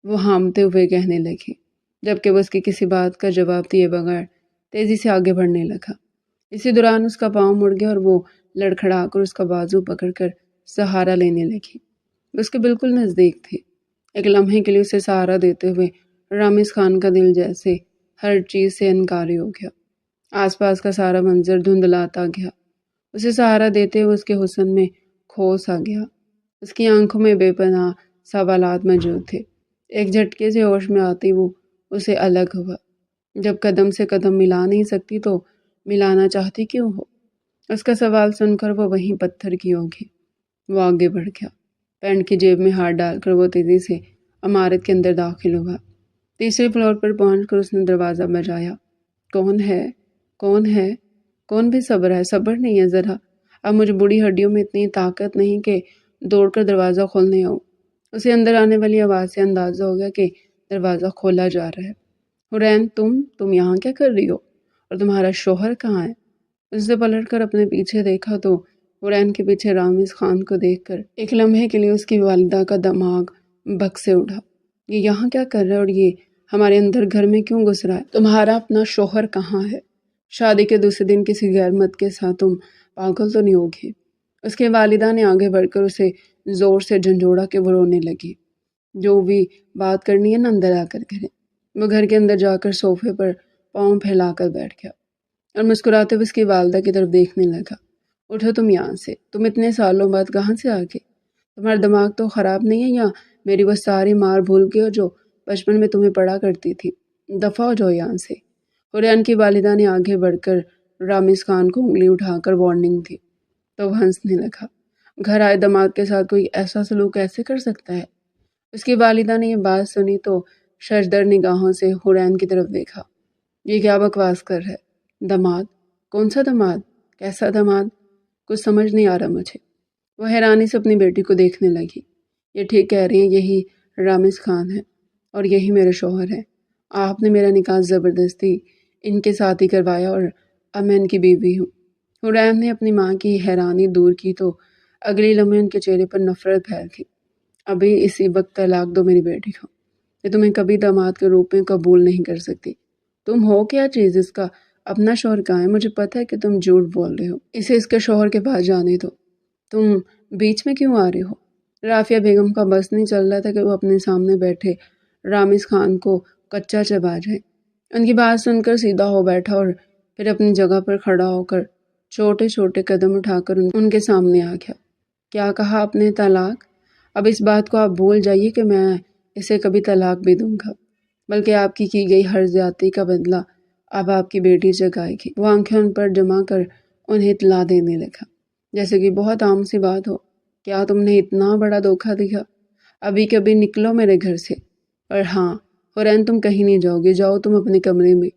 وہ ہامتے ہوئے کہنے لگی، جبکہ وہ اس کی کسی بات کا جواب دیے بغیر تیزی سے آگے بڑھنے لگا۔ اسی دوران اس کا پاؤں مڑ گیا اور وہ لڑکھڑا کر اس کا بازو پکڑ کر سہارا لینے لگی۔ اس کے بالکل نزدیک تھی۔ ایک لمحے کے لیے اسے سہارا دیتے ہوئے رامز خان کا دل جیسے ہر چیز سے انکاری ہو گیا۔ آس پاس کا سارا منظر دھندلاتا گیا۔ اسے سہارا دیتے ہوئے اس کے حسن میں کھو سا گیا۔ اس کی آنکھوں میں بے پناہ سوالات موجود تھے۔ ایک جھٹکے سے ہوش میں آتی وہ اسے الگ ہوا۔ جب قدم سے قدم ملا نہیں سکتی تو ملانا چاہتی کیوں ہو؟ اس کا سوال سن کر وہ وہیں پتھر کی ہو گئی۔ وہ آگے بڑھ گیا۔ پینٹ کی جیب میں ہاتھ ڈال کر وہ تیزی سے عمارت کے اندر داخل ہوا۔ تیسرے فلور پر پہنچ کر اس نے دروازہ بجایا۔ کون ہے؟ کون ہے؟ کون بھی صبر ہے؟ صبر نہیں ہے ذرا؟ اب مجھے بوڑھی ہڈیوں میں اتنی طاقت نہیں کہ دوڑ کر دروازہ کھولنے آؤں۔ اسے اندر آنے والی آواز سے اندازہ ہو گیا کہ دروازہ کھولا جا رہا ہے۔ حورین، تم یہاں کیا کر رہی ہو؟ اور تمہارا شوہر کہاں ہے؟ اس نے پلٹ کر اپنے پیچھے دیکھا تو حورین کے پیچھے رامز خان کو دیکھ کر ایک لمحے کے لیے اس کی والدہ کا دماغ بک سے اٹھا۔ یہ یہاں کیا کر رہا ہے اور یہ ہمارے اندر گھر میں کیوں گھس رہا ہے؟ تمہارا اپنا شوہر کہاں ہے؟ شادی کے دوسرے دن کسی غیر مرد کے ساتھ تم پاگل تو نہیں ہوگی؟ اس کے والدہ نے آگے بڑھ کر اسے زور سے جھنجھوڑا کہ وہ رونے لگی۔ جو بھی بات کرنی ہے نا اندر آ کر کریں۔ وہ گھر کے اندر جا کر صوفے پر پاؤں پھیلا کر بیٹھ گیا اور مسکراتے ہوئے اس کی والدہ کی طرف دیکھنے لگا۔ اٹھو تم یہاں سے، تم اتنے سالوں بعد کہاں سے آ گئے؟ تمہارا دماغ تو خراب نہیں ہے یا میری وہ ساری مار بھول گئی ہو جو بچپن میں تمہیں پڑا کرتی تھی؟ دفع ہو جاؤ یہاں سے۔ حورین کی والدہ نے آگے بڑھ کر رامز خان کو انگلی اٹھا کر وارننگ دی تو وہ ہنسنے لگا۔ گھر آئے داماد کے ساتھ کوئی ایسا سلوک کیسے کر سکتا ہے؟ اس کی والدہ نے یہ بات سنی تو ششدر نگاہوں سے حورین کی طرف دیکھا۔ یہ کیا بکواس کر رہا ہے؟ داماد؟ کون سا داماد؟ کیسا داماد؟ کچھ سمجھ نہیں آ رہا مجھے۔ وہ حیرانی سے اپنی بیٹی کو دیکھنے لگی۔ یہ ٹھیک کہہ رہی ہیں، یہی رامز خان ہے اور یہی میرے شوہر ہے۔ آپ نے میرا نکاح زبردستی ان کے ساتھ ہی کروایا اور اب میں ان کی بیوی ہوں۔ حورین نے اپنی ماں کی حیرانی دور کی تو اگلی لمحے ان کے چہرے پر نفرت پھیل گئی۔ ابھی اسی وقت طلاق دو میری بیٹی کو، یہ تمہیں کبھی داماد کے روپ میں قبول نہیں کر سکتی۔ تم ہو کیا چیز؟ اس کا اپنا شوہر کہاں ہے؟ مجھے پتہ ہے کہ تم جھوٹ بول رہے ہو۔ اسے اس کے شوہر کے پاس جانے دو۔ تم بیچ میں کیوں آ رہے ہو؟ رافیہ بیگم کا بس نہیں چل رہا تھا کہ وہ اپنے سامنے بیٹھے رامز خان کو کچا چبا جائے۔ ان کی بات سن کر سیدھا ہو بیٹھا اور پھر اپنی جگہ پر کھڑا ہو کر چھوٹے چھوٹے قدم اٹھا کر ان کے سامنے آ گیا۔ کیا کہا آپ نے؟ طلاق؟ اب اس بات کو آپ بھول جائیے کہ میں اسے کبھی طلاق بھی دوں گا، بلکہ آپ کی گئی ہر زیادتی کا بدلہ اب آپ کی بیٹی چکائے گی۔ وہ آنکھیں ان پر جما کر انہیں اطلاع دینے لگا، جیسے کہ بہت عام سی بات ہو۔ کیا تم نے اتنا بڑا دھوکہ دیا؟ ابھی کبھی نکلو میرے گھر سے، اور ہاں حورین تم کہیں نہیں جاؤ گے، جاؤ تم اپنے کمرے میں۔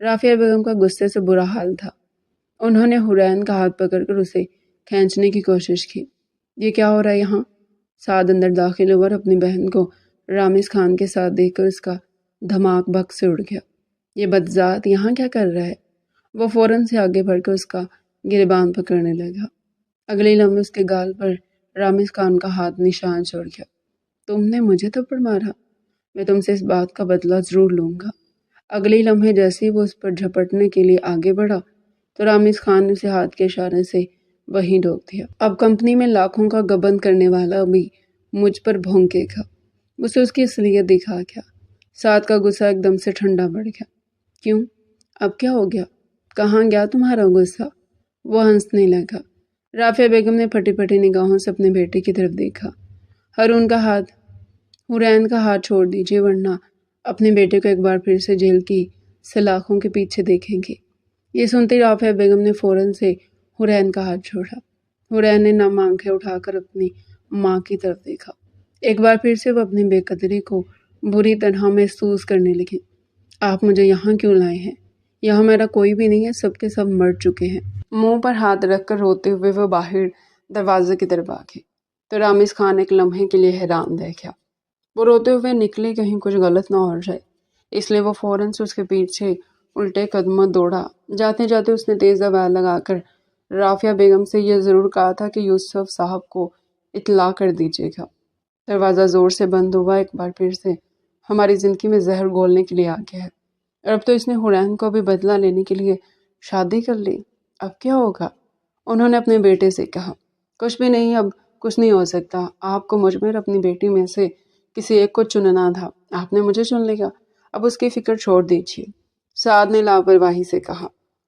رافیہ بیگم کا غصے سے برا حال تھا۔ انہوں نے حورین کا ہاتھ پکڑ کر اسے کھینچنے کی کوشش کی۔ یہ کیا ہو رہا ہے یہاں؟ سعد اندر داخل ہوا اور اپنی بہن کو رامز خان کے ساتھ دیکھ کر اس کا دماغ بک سے اڑ گیا۔ یہ بدذات یہاں کیا کر رہا ہے؟ وہ فوراً سے آگے بڑھ کر اس کا گریبان پکڑنے لگا۔ اگلے لمحے اس کے گال پر رامز خان کا ہاتھ نشان چھوڑ گیا۔ تم نے مجھے تھپڑ مارا، میں تم سے اس بات کا بدلہ ضرور لوں گا۔ اگلے لمحے جیسے ہی وہ اس پر جھپٹنے کے لیے آگے بڑھا تو رامز خان نے اسے ہاتھ کے اشارے سے وہیں روک دیا۔ اب کمپنی میں لاکھوں کا گبن کرنے والا بھی مجھ پر بھونکے گا۔ اسے اس کی اصلیت دکھا گیا۔ سعد کا غصہ ایک دم سے ٹھنڈا پڑ گیا۔ کیوں؟ اب کیا ہو گیا؟ کہاں گیا تمہارا غصہ؟ وہ ہنسنے لگا۔ رافعہ بیگم نے پھٹی پھٹی نگاہوں سے اپنے بیٹے کی طرف دیکھا۔ حورین کا ہاتھ چھوڑ دیجیے ورنہ اپنے بیٹے کو ایک بار پھر سے جیل کی سلاخوں کے پیچھے دیکھیں گے۔ یہ سنتے رافعہ بیگم نے فوراً سے حورین کا ہاتھ چھوڑا۔ حورین نے نم آنکھیں اٹھا کر اپنی ماں کی طرف دیکھا۔ ایک بار پھر سے وہ اپنی بے قدری کو بری طرح محسوس کرنے لگی۔ آپ مجھے یہاں کیوں لائے ہیں؟ یہاں میرا کوئی بھی نہیں ہے، سب کے سب مر چکے ہیں۔ منہ پر ہاتھ رکھ کر روتے ہوئے وہ باہر دروازے کی طرف آگے تو رامز خان ایک لمحے کے لیے حیران رہ گیا۔ وہ روتے ہوئے نکلے کہیں کچھ غلط نہ ہو جائے، اس لیے وہ فوراً سے اس کے پیچھے الٹے قدموں دوڑا۔ جاتے جاتے اس نے تیز آواز لگا کر رافعہ بیگم سے یہ ضرور کہا تھا کہ یوسف صاحب کو اطلاع کر دیجیے گا۔ دروازہ زور سے بند ہوا۔ ایک بار پھر سے ہماری زندگی میں زہر گھولنے کے لیے آ گیا ہے، اور اب تو اس نے حورین کو بھی بدلہ لینے کے لیے شادی کر لی۔ اب کیا ہوگا؟ انہوں نے اپنے بیٹے سے کہا۔ کچھ بھی نہیں، اب کچھ نہیں ہو سکتا۔ آپ کو مجھ میں اپنی بیٹی میں سے کسی ایک کو چننا تھا، آپ نے مجھے چن لیا، اب اس کی فکر چھوڑ دیجیے، سعد نے لاپرواہی سے کہا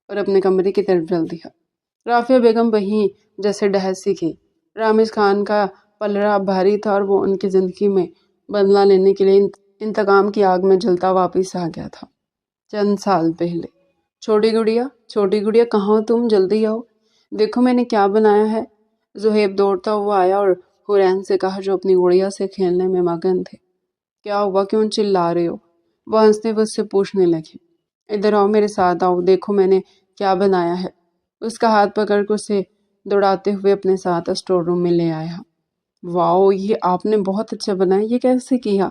اور اپنے کمرے کی طرف چل دیا۔ رافعہ بیگم وہیں جیسے ڈہس سی گئی۔ رامز خان کا پلڑا بھاری تھا اور وہ ان کی زندگی میں بدلہ لینے کے لیے انتقام کی آگ میں جلتا واپس آ گیا تھا چند سال پہلے۔ چھوٹی گڑیا کہاں ہو تم؟ جلدی آؤ، دیکھو میں نے کیا بنایا ہے۔ زہیب دوڑتا ہوا آیا اور حورین سے کہا جو اپنی گڑیا سے کھیلنے میں مگن تھے۔ کیا ہوا؟ کیوں چلا رہے ہو؟ وہ ہنستے ہوئے اس سے پوچھنے لگے۔ ادھر آؤ، میرے ساتھ آؤ، دیکھو میں نے کیا بنایا ہے۔ اس کا ہاتھ پکڑ کر اسے دوڑاتے ہوئے اپنے ساتھ اسٹور روم میں لے آیا۔ واؤ، یہ آپ نے بہت اچھا بنایا، یہ کیسے کیا؟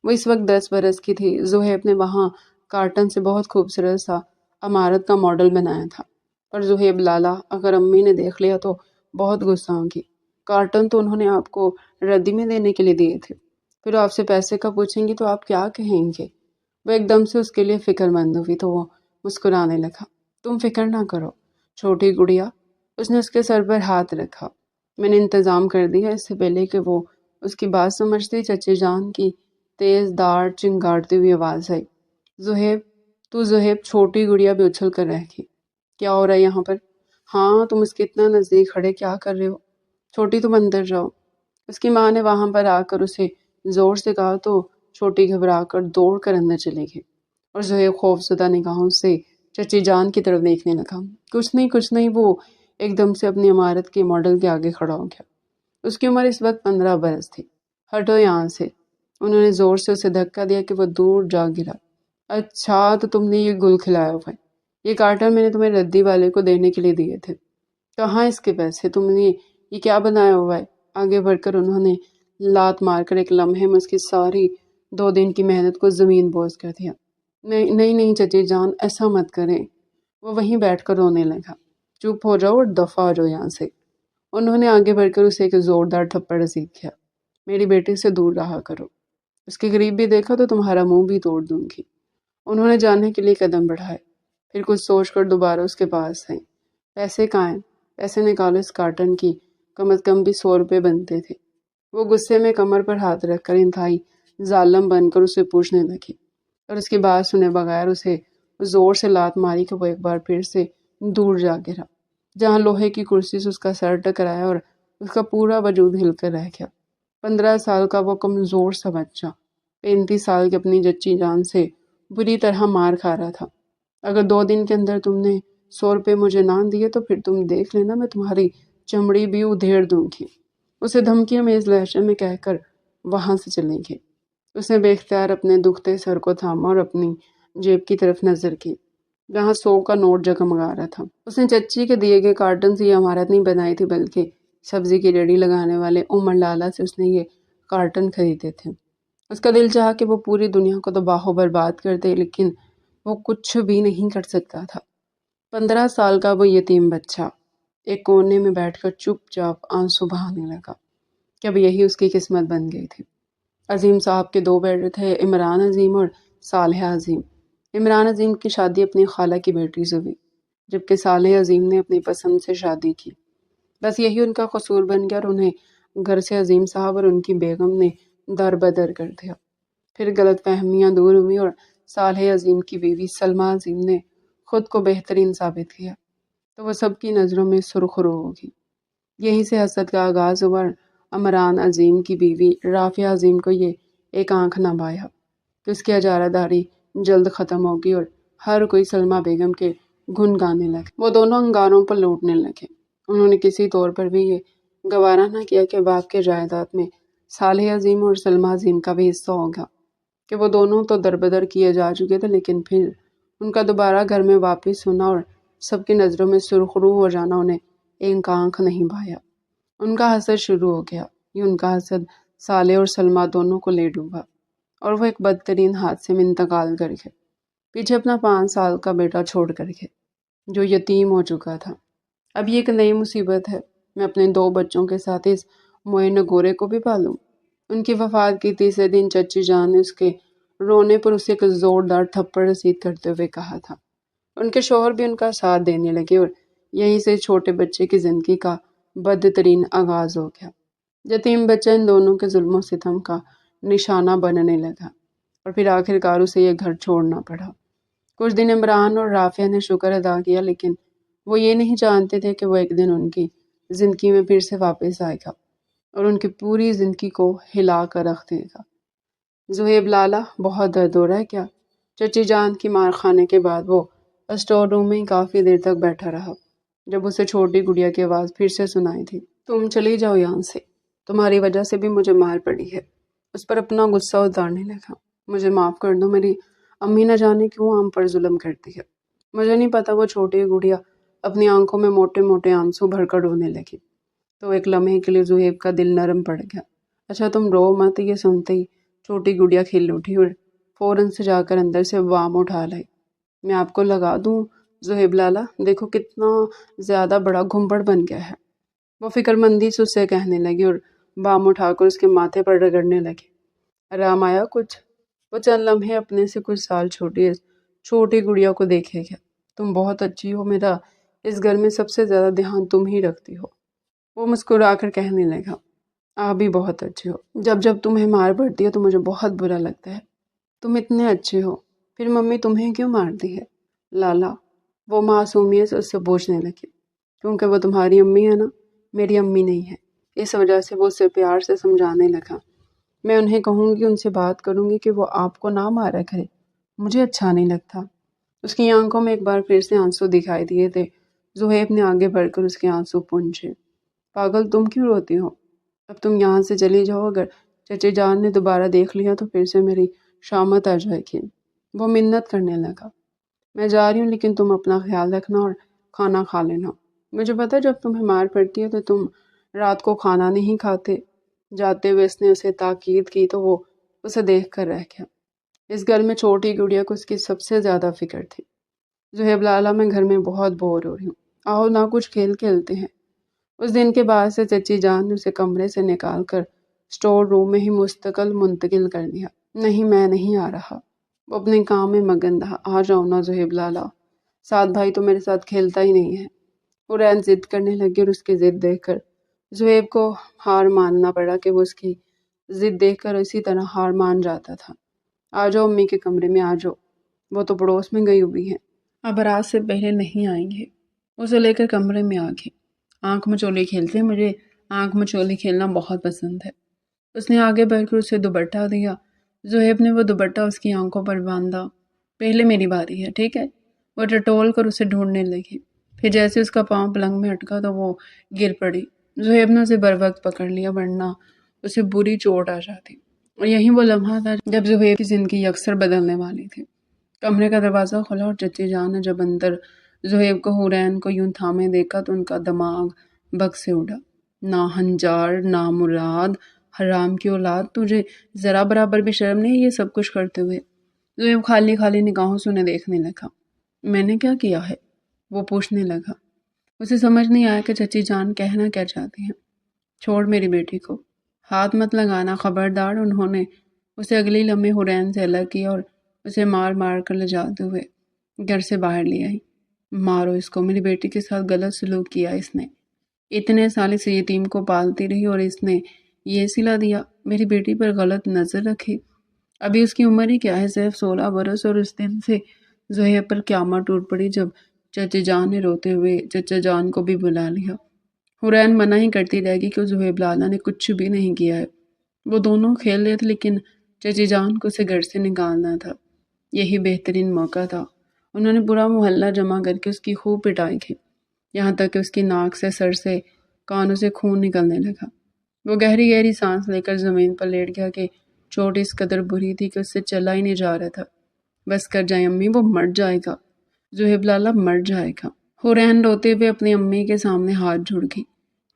وہ اس وقت 10 برس کی تھی۔ زہیب نے وہاں کارٹن سے بہت خوبصورت سا عمارت کا ماڈل بنایا تھا، پر زہیب لالا اگر امی نے دیکھ لیا تو بہت غصہ ہوگی۔ کارٹن تو انہوں نے آپ کو ردی میں دینے کے لیے دیے تھے، پھر آپ سے پیسے کا پوچھیں گی تو آپ کیا کہیں گے؟ وہ ایک دم سے اس کے لیے فکر مند ہوئی تو وہ مسکرانے لگا۔ تم فکر نہ کرو چھوٹی گڑیا، اس نے اس کے سر پر ہاتھ رکھا، میں نے انتظام کر دیا۔ اس سے پہلے کہ وہ اس کی بات سمجھتی چچے جان کی تیز دار چنگاڑتی ہوئی آواز آئی۔ زہیب چھوٹی گڑیا بھی اچھل کر رہ گئی۔ کیا ہو رہا ہے یہاں پر؟ ہاں، تم اس کے اتنا نزدیک کھڑے کیا کر رہے ہو؟ چھوٹی تم اندر جاؤ، اس کی ماں نے وہاں پر آ کر اسے زور سے کہا تو چھوٹی گھبرا کر دوڑ کر اندر چلے گئی اور زہیب خوفزدہ نگاہوں سے چچی جان کی طرف دیکھنے لگا۔ کچھ نہیں، وہ ایک دم سے اپنی عمارت کے ماڈل کے آگے کھڑا ہو گیا۔ اس کی عمر اس وقت 15 برس تھی۔ ہٹو یہاں سے، انہوں نے زور سے اسے دھکا دیا کہ وہ دور جا گرا۔ اچھا، تو تم نے یہ گل کھلایا ہوا ہے؟ یہ کارٹن میں نے تمہیں ردی والے کو دینے کے لیے دیے تھے۔ کہاں اس کے پیسے؟ تم نے یہ کیا بنایا ہوا ہے؟ آگے بڑھ کر انہوں نے لات مار کر ایک لمحے میں اس کی ساری 2 دن کی محنت کو زمین بوس کر دیا۔ نہیں چچی جان، ایسا مت کریں۔ وہ وہیں بیٹھ کر رونے لگا۔ چپ ہو جاؤ اور دفع ہو جاؤ یہاں سے۔ انہوں نے آگے بڑھ کر اسے ایک زوردار تھپڑ رسید کیا۔ میری بیٹی سے دور رہا کرو، اس کے قریب بھی دیکھا تو تمہارا منہ بھی توڑ دوں گی۔ انہوں نے جانے کے لیے قدم بڑھائے، پھر کچھ سوچ کر دوبارہ اس کے پاس آئیں۔ پیسے کہاں ہیں؟ پیسے نکالو، اس کارٹن کی کم از کم بھی 100 روپے بنتے تھے۔ وہ غصے میں کمر پر ہاتھ رکھ کر انتہائی ظالم بن کر اسے پوچھنے لگی اور اس کی بات سنے بغیر اسے زور سے لات ماری کہ وہ ایک بار پھر سے دور جا گرا، جہاں لوہے کی کرسی سے اس کا سر ٹکرایا اور اس کا پورا وجود ہل کر رہ گیا۔ 15 سال کا وہ کمزور سا بچہ 35 سال کی اپنی چچی جان سے بری طرح مار کھا رہا تھا۔ اگر 2 دن کے اندر تم نے 100 روپے مجھے نہ دیے تو پھر تم دیکھ لینا، میں تمہاری چمڑی بھی ادھیڑ دوں گی۔ اسے دھمکیوں میں اس لہجے میں کہہ کر وہاں سے چلے گئے۔ اس نے بے اختیار اپنے دکھتے سر کو تھاما اور اپنی جیب کی طرف نظر کی، جہاں 100 کا نوٹ جگمگا رہا تھا۔ اس نے چچی کے دیے گئے کارٹن سے یہ عمارت نہیں بنائی تھی، بلکہ سبزی کی ریڑھی لگانے والے عمر لالا سے اس نے یہ کارٹن خریدے تھے۔ اس کا دل چاہا کہ وہ پوری دنیا کو تباہ و برباد کر دے، لیکن وہ کچھ بھی نہیں کر سکتا تھا۔ 15 سال کا وہ یتیم بچہ ایک کونے میں بیٹھ کر چپ چاپ آنسو بہانے لگا کہ اب یہی اس کی قسمت بن گئی تھی۔ عظیم صاحب کے 2 بیٹے تھے، عمران عظیم اور صالح عظیم۔ عمران عظیم کی شادی اپنی خالہ کی بیٹی سے ہوئی، جبکہ صالح عظیم نے اپنی پسند سے شادی کی۔ بس یہی ان کا قصور بن گیا اور انہیں گھر سے عظیم صاحب اور ان کی بیگم نے در بدر کر دیا۔ پھر غلط فہمیاں دور ہوئی اور صالح عظیم کی بیوی سلمہ عظیم نے خود کو بہترین ثابت کیا تو وہ سب کی نظروں میں سرخرو ہوگی۔ یہیں سے حسد کا آغاز ہوا۔ عمران عظیم کی بیوی رافعہ عظیم کو یہ ایک آنکھ نہ بھایا کہ اس کی اجارہ داری جلد ختم ہوگی اور ہر کوئی سلمہ بیگم کے گن گانے لگے۔ وہ دونوں انگاروں پر لوٹنے لگے۔ انہوں نے کسی طور پر بھی یہ گوارا نہ کیا کہ باپ کے جائیداد میں صالح عظیم اور سلمہ عظیم کا بھی حصہ ہوگا، کہ وہ دونوں تو دربدر کیے جا چکے تھے، لیکن پھر ان کا دوبارہ گھر میں واپس ہونا اور سب کی نظروں میں سرخرو ہو جانا انہیں ایک آنکھ نہیں بھایا۔ ان کا حسد شروع ہو گیا۔ یہ ان کا حسد صالح اور سلمہ دونوں کو لے ڈوبا اور وہ ایک بدترین حادثے میں انتقال کر گئے، پیچھے اپنا 5 سال کا بیٹا چھوڑ کر گئے جو یتیم ہو چکا تھا۔ اب یہ ایک نئی مصیبت ہے، میں اپنے 2 بچوں کے ساتھ اس معین گورے کو بھی پالوں۔ ان کی وفات کی تیسرے دن چچی جان نے اس کے رونے پر اسے ایک زوردار تھپڑ رسید کرتے ہوئے کہا تھا۔ ان کے شوہر بھی ان کا ساتھ دینے لگے اور یہیں سے چھوٹے بچے کی زندگی کا بدترین آغاز ہو گیا۔ یتیم بچہ ان دونوں کے ظلم و ستم کا نشانہ بننے لگا اور پھر آخرکار اسے یہ گھر چھوڑنا پڑا۔ کچھ دن عمران اور رافعہ نے شکر ادا کیا، لیکن وہ یہ نہیں جانتے تھے کہ وہ ایک دن ان کی زندگی میں پھر سے واپس آئے گا اور ان کی پوری زندگی کو ہلا کر رکھ دے گا۔ زہیب لالا، بہت درد ہو رہا ہے کیا؟ چچی جان کی مار کھانے کے بعد وہ اسٹور روم میں ہی کافی دیر تک بیٹھا رہا، جب اسے چھوٹی گڑیا کی آواز پھر سے سنائی تھی۔ تم چلی جاؤ یہاں سے، تمہاری وجہ سے بھی مجھے مار پڑی ہے۔ اس پر اپنا غصہ اتارنے لگا۔ مجھے معاف کر دو، میری امی نہ جانے کیوں ہم پر ظلم کرتی ہے۔ مجھے نہیں پتا۔ وہ چھوٹی گڑیا اپنی آنکھوں میں موٹے موٹے آنسو بھر کر رونے لگی تو ایک لمحے کے لیے زہیب کا دل نرم پڑ گیا۔ اچھا تم رو مت۔ یہ سنتے ہی چھوٹی گڑیا کھل اٹھی اور فوراً سے جا کر اندر سے وام اٹھا لائی۔ میں آپ کو لگا دوں زہیب لالا، دیکھو کتنا زیادہ بڑا گھمبڑ بن گیا ہے۔ وہ فکر مندی سے اسے کہنے لگی اور بام اٹھا کر اس کے ماتھے پر رگڑنے لگی۔ آرام آیا کچھ؟ وہ چند لمحے اپنے سے کچھ سال چھوٹی گڑیا کو دیکھے گیا۔ تم بہت اچھی ہو، میرا اس گھر میں سب سے زیادہ دھیان تم ہی رکھتی ہو۔ وہ مسکرا کر کہنے لگا، آپ بھی بہت اچھے ہو۔ جب تمہیں مار پڑتی ہے تو مجھے بہت برا لگتا ہے۔ تم اتنے اچھے ہو، پھر ممی تمہیں کیوں مارتی ہے؟ لالا، وہ معصومیت سے اس سے پوچھنے لگی۔ کیونکہ وہ تمہاری امی ہے نا، میری امی نہیں ہے۔ اس وجہ سے وہ اسے پیار سے سمجھانے لگا۔ میں انہیں کہوں گی، ان سے بات کروں گی کہ وہ آپ کو نہ مارا کرے، مجھے اچھا نہیں لگتا۔ اس کی آنکھوں میں ایک بار پھر سے آنسو دکھائی دیے تھے۔ زہیب نے آگے بڑھ کر اس کے آنسو پونچھے۔ پاگل، تم کیوں روتی ہو؟ اب تم یہاں سے چلی جاؤ، اگر چچی جان نے دوبارہ دیکھ لیا تو پھر سے میری شامت آ جائے گی۔ وہ منت کرنے لگا۔ میں جا رہی ہوں، لیکن تم اپنا خیال رکھنا اور کھانا کھا لینا۔ مجھے پتا جب تمہیں مار پڑتی ہے تو تم رات کو کھانا نہیں کھاتے۔ جاتے ہوئے اس نے اسے تاکید کی تو وہ اسے دیکھ کر رہ گیا۔ اس گھر میں چھوٹی گڑیا کو اس کی سب سے زیادہ فکر تھی۔ زہیب لالا، میں گھر میں بہت بور ہو رہی ہوں، آؤ نہ کچھ کھیل کھیلتے ہیں۔ اس دن کے بعد سے چچی جان نے اسے کمرے سے نکال کر اسٹور روم میں ہی مستقل منتقل کر دیا۔ نہیں، میں نہیں آ رہا۔ وہ اپنے کام میں مگن رہا۔ آ جاؤ نا زہیب لالا، سعد بھائی تو میرے ساتھ کھیلتا ہی نہیں ہے۔ قرین ضد کرنے لگی اور اس کی ضد دیکھ کر زہیب کو ہار ماننا پڑا کہ وہ اس کی ضد دیکھ کر اسی طرح ہار مان جاتا تھا۔ آ جاؤ امی کے کمرے میں، آ جاؤ، وہ تو پڑوس میں گئی ہوئی ہیں، اب رات سے پہلے نہیں آئیں گے۔ اسے لے کر کمرے میں آ گئی۔ آنکھ مچولی کھیلتے ہیں، مجھے آنکھ مچولی کھیلنا بہت پسند ہے۔ اس نے آگے بڑھ کر اسے دوپٹہ دیا۔ زہیب نے وہ دوپٹہ اس کی آنکھوں پر باندھا۔ پہلے میری باری ہے، ٹھیک ہے؟ وہ ٹٹول کر اسے ڈھونڈنے لگی۔ پھر جیسے اس کا پاؤں پلنگ میں اٹکا تو وہ گر پڑی۔ زہیب نے اسے بروقت پکڑ لیا، ورنہ اسے بری چوٹ آ جاتی۔ اور یہی وہ لمحہ تھا جب زہیب کی زندگی اکثر بدلنے والی تھی۔ کمرے کا دروازہ کھلا اور چچی جان نے جب اندر زہیب کو حورین کو یوں تھامے دیکھا تو ان کا دماغ بگ سے اڑا۔ ناہنجار، نامراد، حرام کی اولاد، تجھے ذرا برابر بھی شرم نہیں یہ سب کچھ کرتے ہوئے؟ زہیب خالی خالی نگاہوں سے انہیں دیکھنے لگا۔ میں نے کیا کیا ہے؟ وہ پوچھنے لگا۔ اسے سمجھ نہیں آیا کہ چچی جان کہنا کیا چاہتی ہیں۔ چھوڑ میری بیٹی کو، ہاتھ مت لگانا خبردار۔ انہوں نے اسے اگلی لمحے حرین سے الگ کیا اور اسے مار مار کر لے جاتے ہوئے گھر سے باہر لے آئی۔ مارو اس کو، میری بیٹی کے ساتھ غلط سلوک کیا اس نے، اتنے سال اس یتیم کو پالتی رہی اور اس نے یہ سلا دیا، میری بیٹی پر غلط نظر رکھی۔ ابھی اس کی عمر ہی کیا ہے، صرف 16 برس، اور اس دن سے زہیب پر قیامت ٹوٹ پڑی جب چچا جان نے روتے ہوئے چچا جان کو بھی بلا لیا۔ حرین منع ہی کرتی رہ گئی کہ زہیب لالا نے کچھ بھی نہیں کیا ہے، وہ دونوں کھیل رہے تھے، لیکن چچی جان کو اسے گھر سے نکالنا تھا۔ یہی بہترین موقع تھا۔ انہوں نے پورا محلہ جمع کر کے اس کی خوب پٹائی کی، یہاں تک کہ اس کی ناک سے، سر سے، کانوں سے خون نکلنے لگا۔ وہ گہری گہری سانس لے کر زمین پر لیٹ گیا کہ چوٹ اس قدر بری تھی کہ اس سے چلا ہی نہیں جا رہا تھا۔ بس کر جائیں امی، وہ مر جائے گا، زہیب لالا مر جائے گا۔ حرین روتے ہوئے اپنی امی کے سامنے ہاتھ جوڑ گئی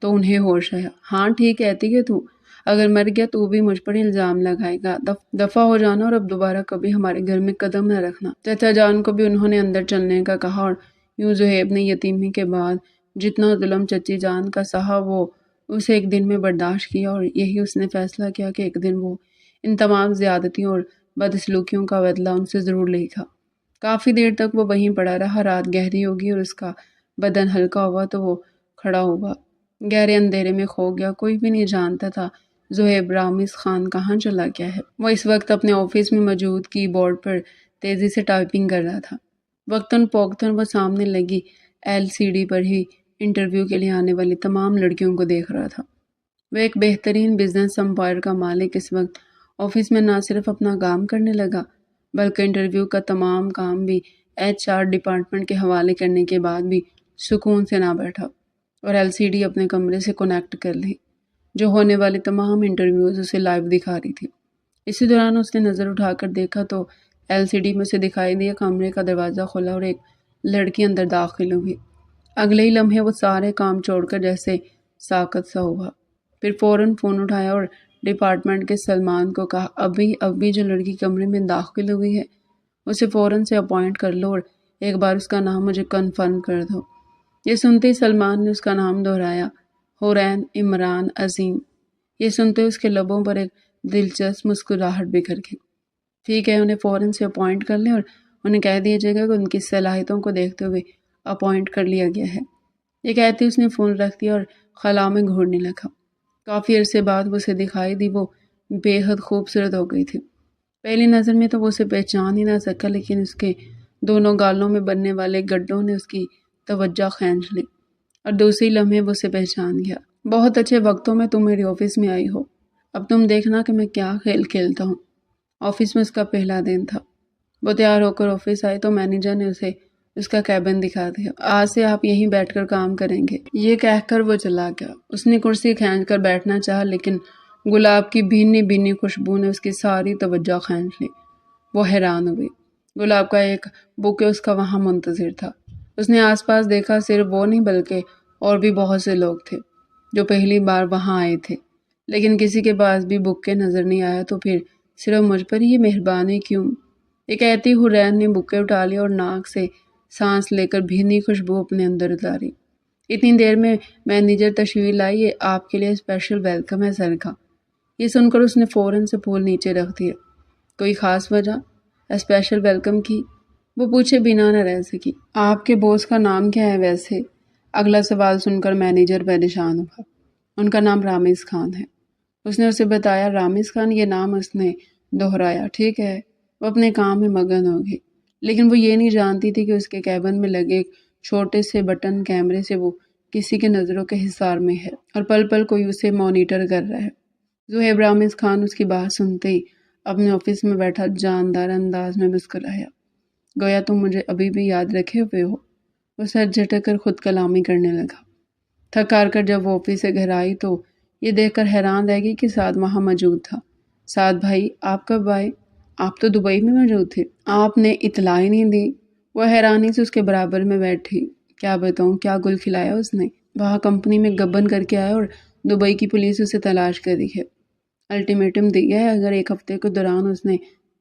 تو انہیں ہوش آیا۔ ہاں ٹھیک کہتی ہے تو، اگر مر گیا تو بھی مجھ پر الزام لگائے گا، دفع ہو جانا اور اب دوبارہ کبھی ہمارے گھر میں قدم نہ رکھنا۔ چچا جان کو بھی انہوں نے اندر چلنے کا کہا، اور یوں زہیب نے یتیمی کے بعد جتنا ظلم چچی جان کا سہا وہ اسے ایک دن میں برداشت کیا، اور یہی اس نے فیصلہ کیا کہ ایک دن وہ ان تمام زیادتیوں اور بدسلوکیوں کا بدلہ ان سے ضرور لے گا۔ کافی دیر تک وہ وہیں پڑا رہا۔ رات گہری ہوگی اور اس کا بدن ہلکا ہوا تو وہ کھڑا ہوا، گہرے اندھیرے میں کھو گیا۔ کوئی بھی نہیں جانتا تھا زہیب رامز خان کہاں چلا گیا ہے۔ وہ اس وقت اپنے آفس میں موجود کی بورڈ پر تیزی سے ٹائپنگ کر رہا تھا۔ وقتاً فوقتاً وہ سامنے لگی LCD پر ہی انٹرویو کے لیے آنے والی تمام لڑکیوں کو دیکھ رہا تھا۔ وہ ایک بہترین بزنس امپائر کا مالک اس وقت آفس میں نہ صرف اپنا کام کرنے لگا بلکہ انٹرویو کا تمام کام بھی HR ڈپارٹمنٹ کے حوالے کرنے کے بعد بھی سکون سے نہ بیٹھا اور LCD اپنے کمرے سے کنیکٹ کر لی جو ہونے والی تمام انٹرویوز اسے لائیو دکھا رہی تھی۔ اسی دوران اس نے نظر اٹھا کر دیکھا تو LCD میں سے دکھائی دیا کمرے کا دروازہ کھلا اور ایک لڑکی اندر داخل ہوئی۔ اگلے ہی لمحے وہ سارے کام چھوڑ کر جیسے ساکت سا ہوا، پھر فوراً فون اٹھایا اور ڈپارٹمنٹ کے سلمان کو کہا، ابھی جو لڑکی کمرے میں داخل ہوئی ہے اسے فوراً سے اپوائنٹ کر لو اور ایک بار اس کا نام مجھے کنفرم کر دو۔ یہ سنتے ہی سلمان نے اس کا نام دہرایا، حرین عمران عظیم۔ یہ سنتے اس کے لبوں پر ایک دلچسپ مسکراہٹ بکھر گئی۔ ٹھیک ہے، انہیں فوراً سے اپوائنٹ کر لیں اور انہیں کہہ دیجیے گا کہ ان کی صلاحیتوں کو دیکھتے ہوئے اپوائنٹ کر لیا گیا ہے۔ یہ کہتے اس نے فون رکھ دیا اور خلا میں گھورنے لگا۔ کافی عرصے بعد وہ اسے دکھائی دی، وہ بے حد خوبصورت ہو گئی تھی۔ پہلی نظر میں تو وہ اسے پہچان ہی نہ سکا، لیکن اس کے دونوں گالوں میں بننے والے گڈھوں نے اس کی توجہ کھینچ لی اور دوسری لمحے وہ اسے پہچان گیا۔ بہت اچھے وقتوں میں تم میرے آفس میں آئی ہو، اب تم دیکھنا کہ میں کیا کھیل کھیلتا ہوں۔ آفس میں اس کا پہلا دن تھا۔ وہ تیار ہو کر آفس آئی تو مینیجر نے اسے اس کا کیبن دکھا دیا۔ آج سے آپ یہیں بیٹھ کر کام کریں گے، یہ کہہ کر وہ چلا گیا۔ اس نے کرسی کھینچ کر بیٹھنا چاہا، لیکن گلاب کی بھینی بھینی خوشبو نے اس کی ساری توجہ کھینچ لی۔ وہ حیران ہوئی، گلاب کا ایک بوکے اس کا وہاں منتظر تھا۔ اس نے آس پاس دیکھا، صرف وہ نہیں بلکہ اور بھی بہت سے لوگ تھے جو پہلی بار وہاں آئے تھے، لیکن کسی کے پاس بھی بوکے نظر نہیں آیا۔ تو پھر صرف مجھ پر یہ مہربانی کیوں؟ یہ کہتی حرین نے بوکے اٹھا لیا اور ناک سے سانس لے کر بھینی خوشبو اپنے اندر اتاری۔ اتنی دیر میں مینیجر تشریف لائی، یہ آپ کے لیے اسپیشل ویلکم ہے سر کا۔ یہ سن کر اس نے فوراً سے پھول نیچے رکھ دیا۔ کوئی خاص وجہ اسپیشل ویلکم کی؟ وہ پوچھے بنا نہ رہ سکی۔ آپ کے باس کا نام کیا ہے ویسے؟ اگلا سوال سن کر مینیجر پریشان ہوا۔ ان کا نام رامز خان ہے، اس نے اسے بتایا۔ رامز خان، یہ نام اس نے دہرایا۔ ٹھیک ہے، وہ اپنے کام میں مگن ہوگی، لیکن وہ یہ نہیں جانتی تھی کہ اس کے کیبن میں لگے ایک چھوٹے سے بٹن کیمرے سے وہ کسی کے نظروں کے حصار میں ہے اور پل پل کوئی اسے مانیٹر کر رہا ہے۔ زہیب رامز خان اس کی بات سنتے ہی اپنے آفس میں بیٹھا جاندار انداز میں مسکرایا، گویا تم مجھے ابھی بھی یاد رکھے ہوئے ہو۔ وہ سر جھٹک کر خود کلامی کرنے لگا۔ تھک ہار کر جب وہ آفس سے گھر آئی تو یہ دیکھ کر حیران رہ گئی کہ سعد وہاں موجود تھا۔ سعد بھائی، آپ کب آئے؟ آپ تو دبئی میں موجود تھے، آپ نے اطلاع ہی نہیں دی۔ وہ حیرانی سے اس کے برابر میں بیٹھی۔ کیا بتاؤں، کیا گل کھلایا اس نے؟ وہاں کمپنی میں گبن کر کے آیا اور دبئی کی پولیس اسے تلاش کر رہی ہے۔ الٹیمیٹم دیا ہے، اگر ایک ہفتے کے دوران اس نے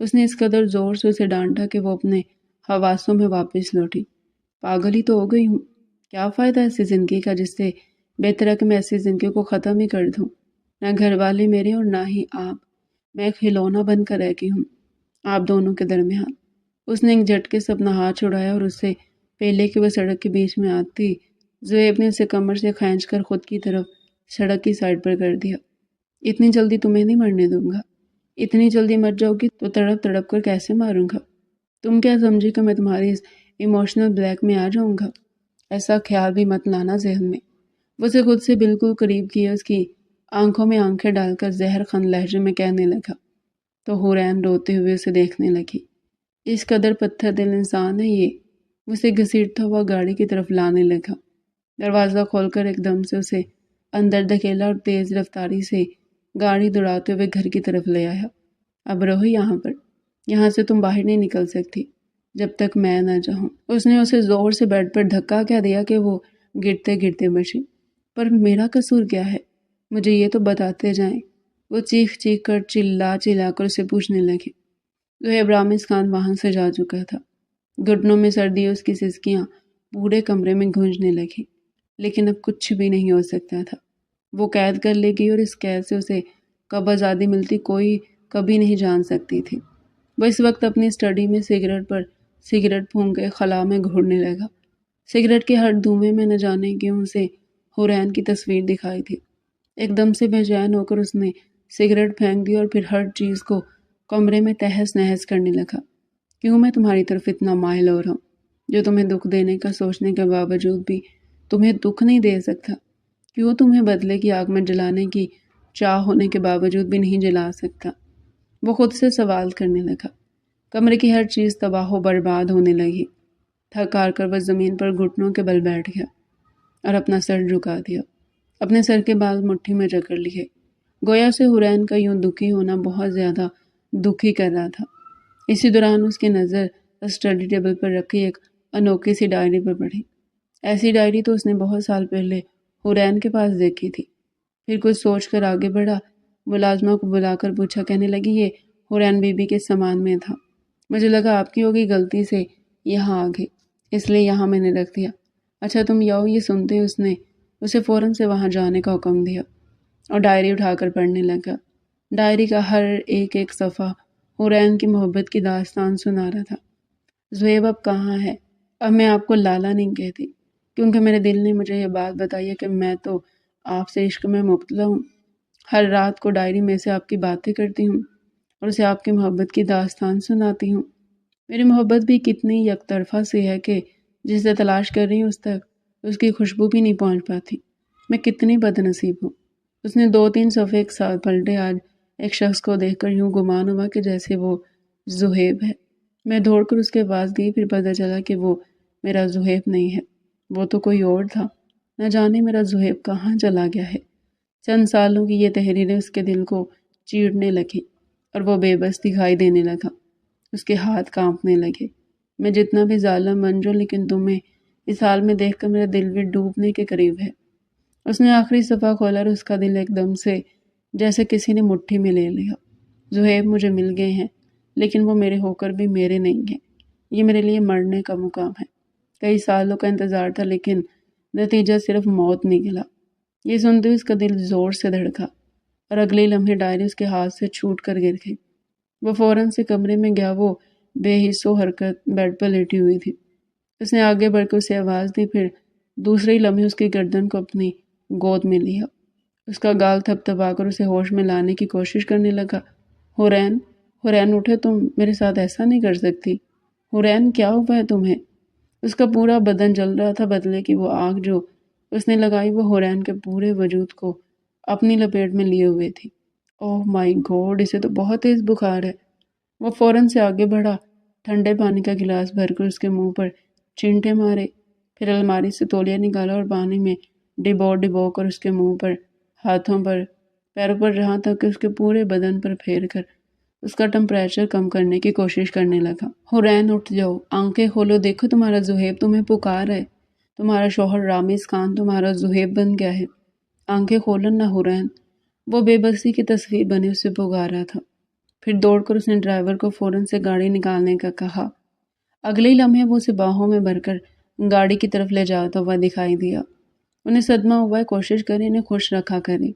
اس نے اس قدر زور سے اسے ڈانٹا کہ وہ اپنے حواسوں میں واپس لوٹی۔ پاگل ہی تو ہو گئی ہوں، کیا فائدہ ایسی زندگی کا جس سے بہتر ہے کہ میں ایسی زندگی کو ختم ہی کر دوں۔ نہ گھر والے میرے اور نہ ہی آپ، میں ایک کھلونا بن کر رہ گئی ہوں آپ دونوں کے درمیان۔ اس نے ایک جھٹکے سے اپنا ہاتھ چھڑایا اور اس سے پہلے کہ وہ سڑک کے بیچ میں آتی، زہیب نے اسے کمر سے کھینچ کر خود کی طرف سڑک کی سائڈ پر کر دیا۔ اتنی جلدی تمہیں نہیں مرنے دوں گا، اتنی جلدی مر جاؤ گی تو تڑپ تڑپ کر کیسے ماروں گا؟ تم کیا سمجھی کہ میں تمہاری اس ایموشنل بلیک میں آ جاؤں گا؟ ایسا خیال بھی مت لانا ذہن میں۔ وہ اسے خود سے بالکل قریب کیا، اس کی آنکھوں میں آنکھیں ڈال کر زہر خند لہجے میں کہنے لگا، تو حورین روتے ہوئے اسے دیکھنے لگی۔ اس قدر پتھر دل انسان ہے یہ؟ اسے گھسیٹتا ہوا گاڑی کی طرف لانے لگا، دروازہ کھول کر ایک دم سے اسے اندر دھکیلا اور تیز رفتاری سے گاڑی دوڑاتے ہوئے گھر کی طرف لے آیا۔ اب رہو یہاں پر، یہاں سے تم باہر نہیں نکل سکتی جب تک میں نہ چاہوں۔ اس نے اسے زور سے بیڈ پر دھکا کیا دیا کہ وہ گرتے گرتے بچی۔ پر میرا قصور کیا ہے؟ مجھے یہ تو بتاتے جائیں۔ وہ چیخ چیخ کر چلا کر اسے پوچھنے لگی۔ زہیب رامز خان وہاں سے جا چکا تھا۔ گھٹنوں میں سردی، اس کی سسکیاں پورے کمرے میں گونجنے لگی، لیکن اب کچھ بھی نہیں ہو سکتا تھا۔ وہ قید کر لے گئی اور اس قید سے اسے کب آزادی ملتی کوئی کبھی نہیں جان سکتی تھی۔ وہ اس وقت اپنی اسٹڈی میں سگریٹ پر سگریٹ پھونک کے خلا میں گھوڑنے لگا۔ سگریٹ کے ہر دھوئیں میں نہ جانے کیوں اسے حورین کی تصویر دکھائی تھی۔ ایک دم سے بے چین ہو کر اس نے سگریٹ پھینک دی اور پھر ہر چیز کو کمرے میں تہس نہس کرنے لگا۔ کیوں میں تمہاری طرف اتنا مائل ہو رہا ہوں، جو تمہیں دکھ دینے کا سوچنے کے باوجود بھی تمہیں دکھ نہیں دے سکتا؟ کیوں تمہیں بدلے کی آگ میں جلانے کی چاہ ہونے کے باوجود بھی نہیں جلا سکتا؟ وہ خود سے سوال کرنے لگا۔ کمرے کی ہر چیز تباہ و برباد ہونے لگی۔ تھک ہار کر وہ زمین پر گھٹنوں کے بل بیٹھ گیا اور اپنا سر جھکا دیا، اپنے سر کے بال مٹھی میں جکڑ لیے، گویا سے حورین کا یوں دکھی ہونا بہت زیادہ دکھی کر رہا تھا۔ اسی دوران اس کی نظر اسٹڈی ٹیبل پر رکھی ایک انوکھی سی ڈائری پر پڑی۔ ایسی ڈائری تو اس نے بہت سال پہلے حورین کے پاس دیکھی تھی۔ پھر کچھ سوچ کر آگے بڑھا، ملازمہ کو بلا کر پوچھا، کہنے لگی یہ حورین بی بی کے سامان میں تھا، مجھے لگا آپ کی ہوگی، غلطی سے یہاں آ گئی، اس لیے یہاں میں نے رکھ دیا۔ اچھا تم یاؤ، یہ سنتے اس نے اسے فوراً سے وہاں جانے کا حکم دیا اور ڈائری اٹھا کر پڑھنے لگا۔ ڈائری کا ہر ایک ایک صفحہ حورین کی محبت کی داستان سنا رہا تھا۔ زہیب اب کہاں ہے؟ اب میں آپ کو لالا نہیں کہتی، کیونکہ میرے دل نے مجھے یہ بات بتائی ہے کہ میں تو آپ سے عشق میں مبتلا ہوں۔ ہر رات کو ڈائری میں سے آپ کی باتیں کرتی ہوں اور اسے آپ کی محبت کی داستان سناتی ہوں۔ میری محبت بھی کتنی یک طرفہ سی ہے کہ جسے تلاش کر رہی ہوں اس تک اس کی خوشبو بھی نہیں پہنچ پاتی۔ میں کتنی بد نصیب ہوں۔ اس نے 2-3 صفحے ایک ساتھ پلٹے۔ آج ایک شخص کو دیکھ کر یوں گمان ہوا کہ جیسے وہ زہیب ہے۔ میں دوڑ کر اس کے پاس گئی، پھر پتہ چلا کہ وہ میرا زہیب نہیں ہے، وہ تو کوئی اور تھا۔ نہ جانے میرا زہیب کہاں چلا گیا ہے۔ چند سالوں کی یہ تحریریں اس کے دل کو چیرنے لگی اور وہ بے بس دکھائی دینے لگا۔ اس کے ہاتھ کانپنے لگے۔ میں جتنا بھی ظالم بن جاؤں، لیکن تمہیں اس حال میں دیکھ کر میرا دل بھی ڈوبنے کے قریب ہے۔ اس نے آخری صفحہ کھولا اور اس کا دل ایک دم سے جیسے کسی نے مٹھی میں لے لیا۔ زہیب مجھے مل گئے ہیں، لیکن وہ میرے ہو کر بھی میرے نہیں ہیں۔ یہ میرے لیے مرنے کا مقام ہے۔ کئی سالوں کا انتظار تھا، لیکن نتیجہ صرف موت نکلا۔ یہ سنتے ہوئے اس کا دل زور سے دھڑکا اور اگلے لمحے ڈائری اس کے ہاتھ سے چھوٹ کر گر گئی۔ وہ فوراً سے کمرے میں گیا۔ وہ بے حس و حرکت بیڈ پر لیٹی ہوئی تھی۔ اس نے آگے بڑھ کر اسے آواز دی، پھر دوسرے ہی لمحے اس کی گردن کو اپنی گود میں لیا، اس کا گال تھپ تھپا کر اسے ہوش میں لانے کی کوشش کرنے لگا۔ حورین، حورین اٹھے، تم میرے ساتھ ایسا نہیں کر سکتی۔ حورین کیا ہوا ہے تمہیں؟ اس کا پورا بدن جل رہا تھا۔ بدلے کی وہ آگ جو اس نے لگائی وہ حورین کے پورے وجود کو اپنی لپیٹ میں لیے ہوئے تھی۔ اوہ مائی گاڈ، اسے تو بہت تیز بخار ہے۔ وہ فوراً سے آگے بڑھا، ٹھنڈے پانی کا گلاس بھر کر اس کے منہ پر چینٹے مارے، پھر الماری سے تولیہ نکالا اور پانی میں ڈبو کر اس کے منہ پر، ہاتھوں پر، پیروں پر، جہاں تک کہ اس کے پورے بدن پر پھیر کر اس کا ٹمپریچر کم کرنے کی کوشش کرنے لگا۔ حورین اٹھ جاؤ، آنکھیں کھولو، دیکھو تمہارا زہیب تمہیں پکار ہے، تمہارا شوہر رامز خان تمہارا زہیب بن گیا ہے، آنکھیں کھولو نہ حورین۔ وہ بے بسی کی تصویر بنے اسے پکار رہا تھا۔ پھر دوڑ کر اس نے ڈرائیور کو فوراً سے گاڑی نکالنے کا کہا۔ اگلے ہی لمحے وہ اسے باہوں میں بھر کر گاڑی کی طرف لے جاتا ہوا دکھائی دیا۔ انہیں صدمہ ہوا ہے، کوشش کری انہیں خوش رکھا کری۔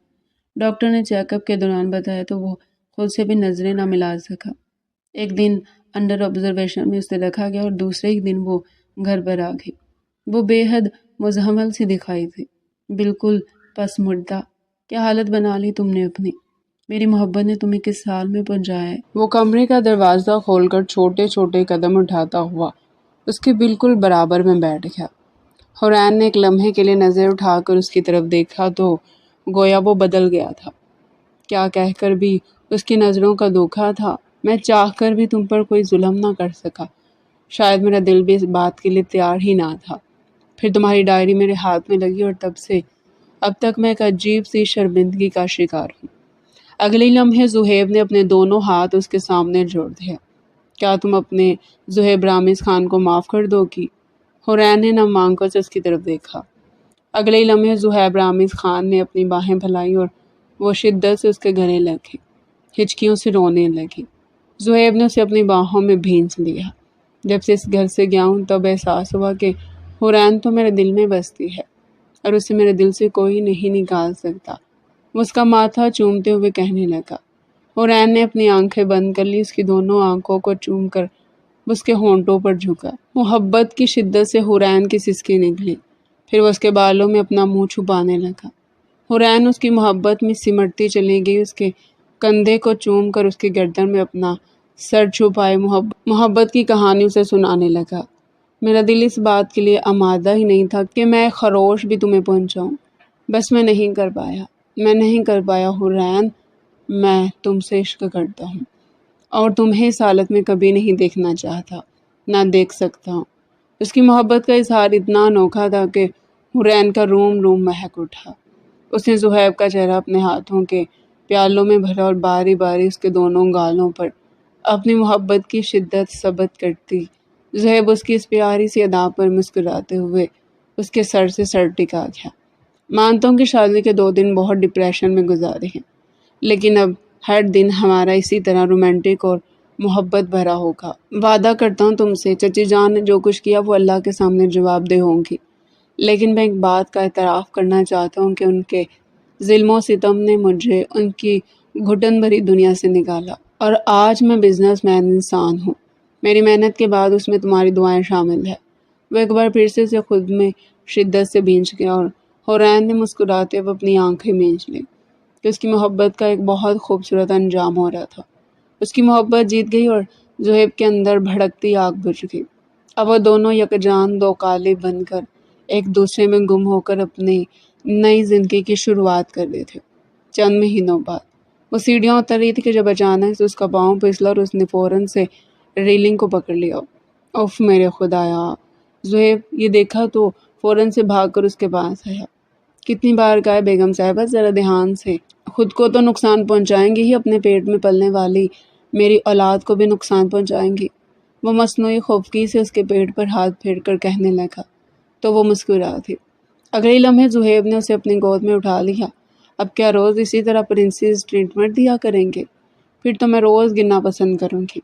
ڈاکٹر نے چیک اپ کے دوران بتایا تو وہ خود سے بھی نظریں نہ ملا سکا۔ ایک دن انڈر آبزرویشن میں اسے رکھا گیا اور دوسرے ہی دن وہ گھر پر آ گئی۔ وہ بے حد مزہمل سی دکھائی تھی، بالکل پس مردہ۔ کیا حالت بنا لی تم نے اپنی؟ میری محبت نے تمہیں کس حال میں پہنچایا ہے؟ وہ کمرے کا دروازہ کھول کر چھوٹے چھوٹے قدم اٹھاتا ہوا اس کے بالکل برابر میں بیٹھ گیا۔ حورین نے ایک لمحے کے لیے نظر اٹھا کر اس کی طرف دیکھا تو گویا وہ بدل گیا تھا۔ کیا کہہ کر بھی اس کی نظروں کا دھوکا تھا۔ میں چاہ کر بھی تم پر کوئی ظلم نہ کر سکا، شاید میرا دل بھی اس بات کے لیے تیار ہی نہ تھا۔ پھر تمہاری ڈائری میرے ہاتھ میں لگی اور تب سے اب تک میں ایک عجیب سی شرمندگی کا شکار ہوں۔ اگلے لمحے زہیب نے اپنے دونوں ہاتھ اس کے سامنے جوڑ دیا۔ کیا تم اپنے زہیب رامز خان کو معاف کر دو گی؟ حورین نے نم آنکھوں سے اس کی طرف دیکھا۔ اگلے لمحے زہیب رامز خان نے اپنی باہیں پھیلائی اور وہ شدت سے اس کے گلے لگے، ہچکیوں سے رونے لگی۔ زہیب نے اسے اپنی باہوں میں بھینچ لیا۔ جب سے اس گھر سے گیا ہوں تب احساس ہوا کہ حورین تو میرے دل میں بستی ہے اور اسے میرے دل سے کوئی نہیں نکال سکتا۔ وہ اس کا ماتھا چومتے ہوئے کہنے لگا۔ حورین نے اپنی آنکھیں بند کر لی، اس کی دونوں آنکھوں کو چوم کر اس کے ہونٹوں پر جھکا۔ محبت کی شدت سے حورین کی سسکی نکلی، پھر وہ اس کے بالوں میں اپنا منہ چھپانے لگا۔ حورین اس کی محبت میں سمٹتی چلی گئی، اس کے کندھے کو چوم کر اس کی گردن میں اپنا سر چھپائے محبت کی کہانی اسے سنانے لگا۔ میرا دل اس بات کے لیے آمادہ ہی نہیں تھا کہ میں خروش بھی تمہیں پہنچاؤں، بس میں نہیں کر پایا حورین، میں تم سے عشق کرتا ہوں اور تمہیں اس حالت میں کبھی نہیں دیکھنا چاہتا، نہ دیکھ سکتا ہوں۔ اس کی محبت کا اظہار اتنا انوکھا تھا کہ حورین کا روم روم مہک اٹھا۔ اس نے زہیب کا چہرہ اپنے ہاتھوں کے پیالوں میں بھرا اور باری باری اس کے دونوں گالوں پر اپنی محبت کی شدت ثبت کرتی زہیب اس کی اس پیاری سی ادا پر مسکراتے ہوئے اس کے سر سے سر ٹکا گیا۔ مانتا ہوں کہ شادی کے 2 دن بہت ڈپریشن میں گزارے ہیں، لیکن اب ہر دن ہمارا اسی طرح رومانٹک اور محبت بھرا ہوگا۔ وعدہ کرتا ہوں تم سے، چچی جان نے جو کچھ کیا وہ اللہ کے سامنے جواب دہ ہوں گی، لیکن میں ایک بات کا اعتراف کرنا چاہتا ہوں کہ ان کے ظلم و ستم نے مجھے ان کی گھٹن بھری دنیا سے نکالا، اور آج میں بزنس مین انسان ہوں۔ میری محنت کے بعد اس میں تمہاری دعائیں شامل ہے۔ وہ ایک بار پھر سے خود میں شدت سے بھینچ گیا اور حورین نے مسکراتے ہوئے اپنی آنکھیں مینچ لی کہ اس کی محبت کا ایک بہت خوبصورت انجام ہو رہا تھا۔ اس کی محبت جیت گئی اور زہیب کے اندر بھڑکتی آگ بجھ گئی۔ اب وہ دونوں یکجان 2 قالب بن کر ایک دوسرے میں گم ہو کر اپنی نئی زندگی کی شروعات کر رہے تھے۔ چند مہینوں بعد وہ سیڑھیاں اتر رہی تھی کہ جب اچانک سے اس کا پاؤں پھسلا اور اس نے فوراً سے ریلنگ کو پکڑ لیا۔ اف میرے خدایا! زہیب یہ دیکھا تو فوراً سے بھاگ کر اس کے پاس آیا۔ کتنی بار کہا ہے بیگم صاحبہ، ذرا دھیان سے، خود کو تو نقصان پہنچائیں گے ہی، اپنے پیٹ میں پلنے والی میری اولاد کو بھی نقصان پہنچائیں گی۔ وہ مصنوعی خوفگی سے اس کے پیٹ پر ہاتھ پھیر کر کہنے لگا تو وہ مسکرا تھی۔ اگلے لمحے زہیب نے اسے اپنی گود میں اٹھا لیا۔ اب کیا روز اسی طرح پرنسس ٹریٹمنٹ دیا کریں گے؟ پھر تو میں روز گرنا پسند کروں گی۔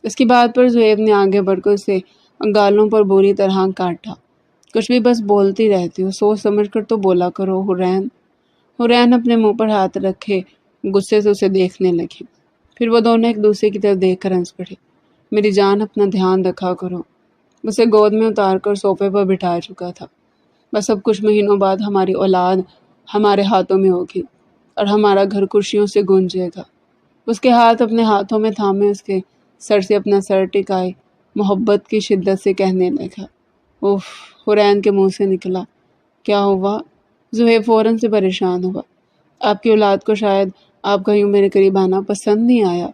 اس کی بات پر زہیب نے آگے بڑھ کر اسے گالوں پر بری طرح کاٹا۔ کچھ بھی بس بولتی رہتی ہو، سوچ سمجھ کر تو بولا کرو حورین۔ حورین اپنے منہ پر ہاتھ رکھے غصے سے اسے دیکھنے لگی۔ پھر وہ دونوں ایک دوسرے کی طرف دیکھ کر ہنس پڑے۔ میری جان اپنا دھیان رکھا کرو۔ اسے گود میں اتار کر صوفے پر بٹھا چکا تھا۔ بس اب کچھ مہینوں بعد ہماری اولاد ہمارے ہاتھوں میں ہوگی اور ہمارا گھر خوشیوں سے گونجے گا۔ اس کے ہاتھ اپنے ہاتھوں میں تھامے اس کے سر سے اپنا سر ٹکائے محبت کی شدت سے کہنے لگا۔ اوف! حورین کے منہ سے نکلا۔ کیا ہوا؟ زہیب فوراً سے پریشان ہوا۔ آپ کی اولاد کو شاید آپ کا یوں میرے قریب آنا پسند نہیں آیا۔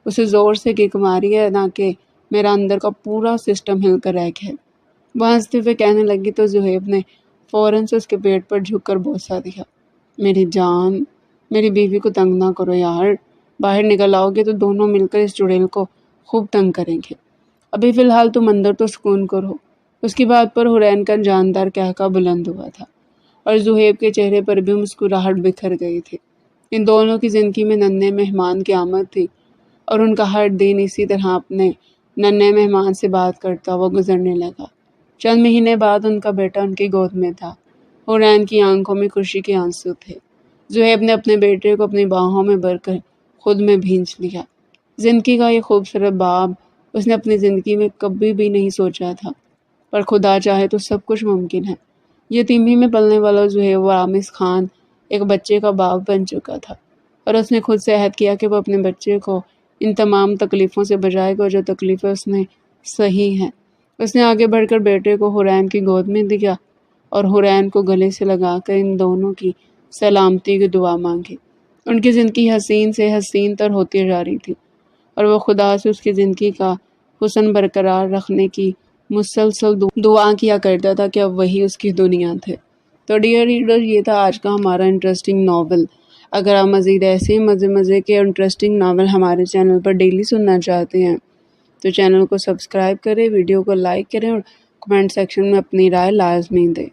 اسے زور سے کک ماری ہے، نہ کہ میرا اندر کا پورا سسٹم ہل کر رہ گیا۔ وہ ہنستے ہوئے کہنے لگی تو زہیب نے فوراً سے اس کے پیٹ پر جھک کر بوسہ دیا۔ میری جان، میری بیوی کو تنگ نہ کرو یار، باہر نکل آؤ گے تو دونوں مل کر اس چڑیل کو خوب تنگ کریں گے۔ ابھی فی الحال تم اندر تو سکون کرو۔ اس کی بات پر حورین کا جاندار قہقہ بلند ہوا تھا اور زہیب کے چہرے پر بھی مسکراہٹ بکھر گئی تھی۔ ان دونوں کی زندگی میں ننھے مہمان کی آمد تھی اور ان کا ہر دن اسی طرح اپنے ننھے مہمان سے بات کرتا ہوا گزرنے لگا۔ چند مہینے بعد ان کا بیٹا ان کی گود میں تھا۔ حورین کی آنکھوں میں خوشی کے آنسو تھے۔ زہیب نے اپنے بیٹے کو اپنی باہوں میں بھر کر خود میں بھینچ لیا۔ زندگی کا یہ خوبصورت باب اس نے اپنی زندگی میں کبھی بھی نہیں سوچا تھا، پر خدا چاہے تو سب کچھ ممکن ہے۔ یتیمی میں پلنے والا زہیب رامز خان ایک بچے کا باپ بن چکا تھا، اور اس نے خود سے عہد کیا کہ وہ اپنے بچے کو ان تمام تکلیفوں سے بچائے گا جو تکلیفیں اس نے سہی ہیں۔ اس نے آگے بڑھ کر بیٹے کو حورین کی گود میں دیا اور حورین کو گلے سے لگا کر ان دونوں کی سلامتی کی دعا مانگی۔ ان کی زندگی حسین سے حسین تر ہوتی جا رہی تھی، اور وہ خدا سے اس کی زندگی کا حسن برقرار رکھنے کی مسلسل دعا کیا کرتا تھا کہ اب وہی اس کی دنیا تھے۔ تو ڈیئر ریڈر، یہ تھا آج کا ہمارا انٹرسٹنگ ناول۔ اگر آپ مزید ایسے مزے کے انٹرسٹنگ ناول ہمارے چینل پر ڈیلی سننا چاہتے ہیں تو چینل کو سبسکرائب کریں، ویڈیو کو لائک کریں اور کمنٹ سیکشن میں اپنی رائے لازمی دیں۔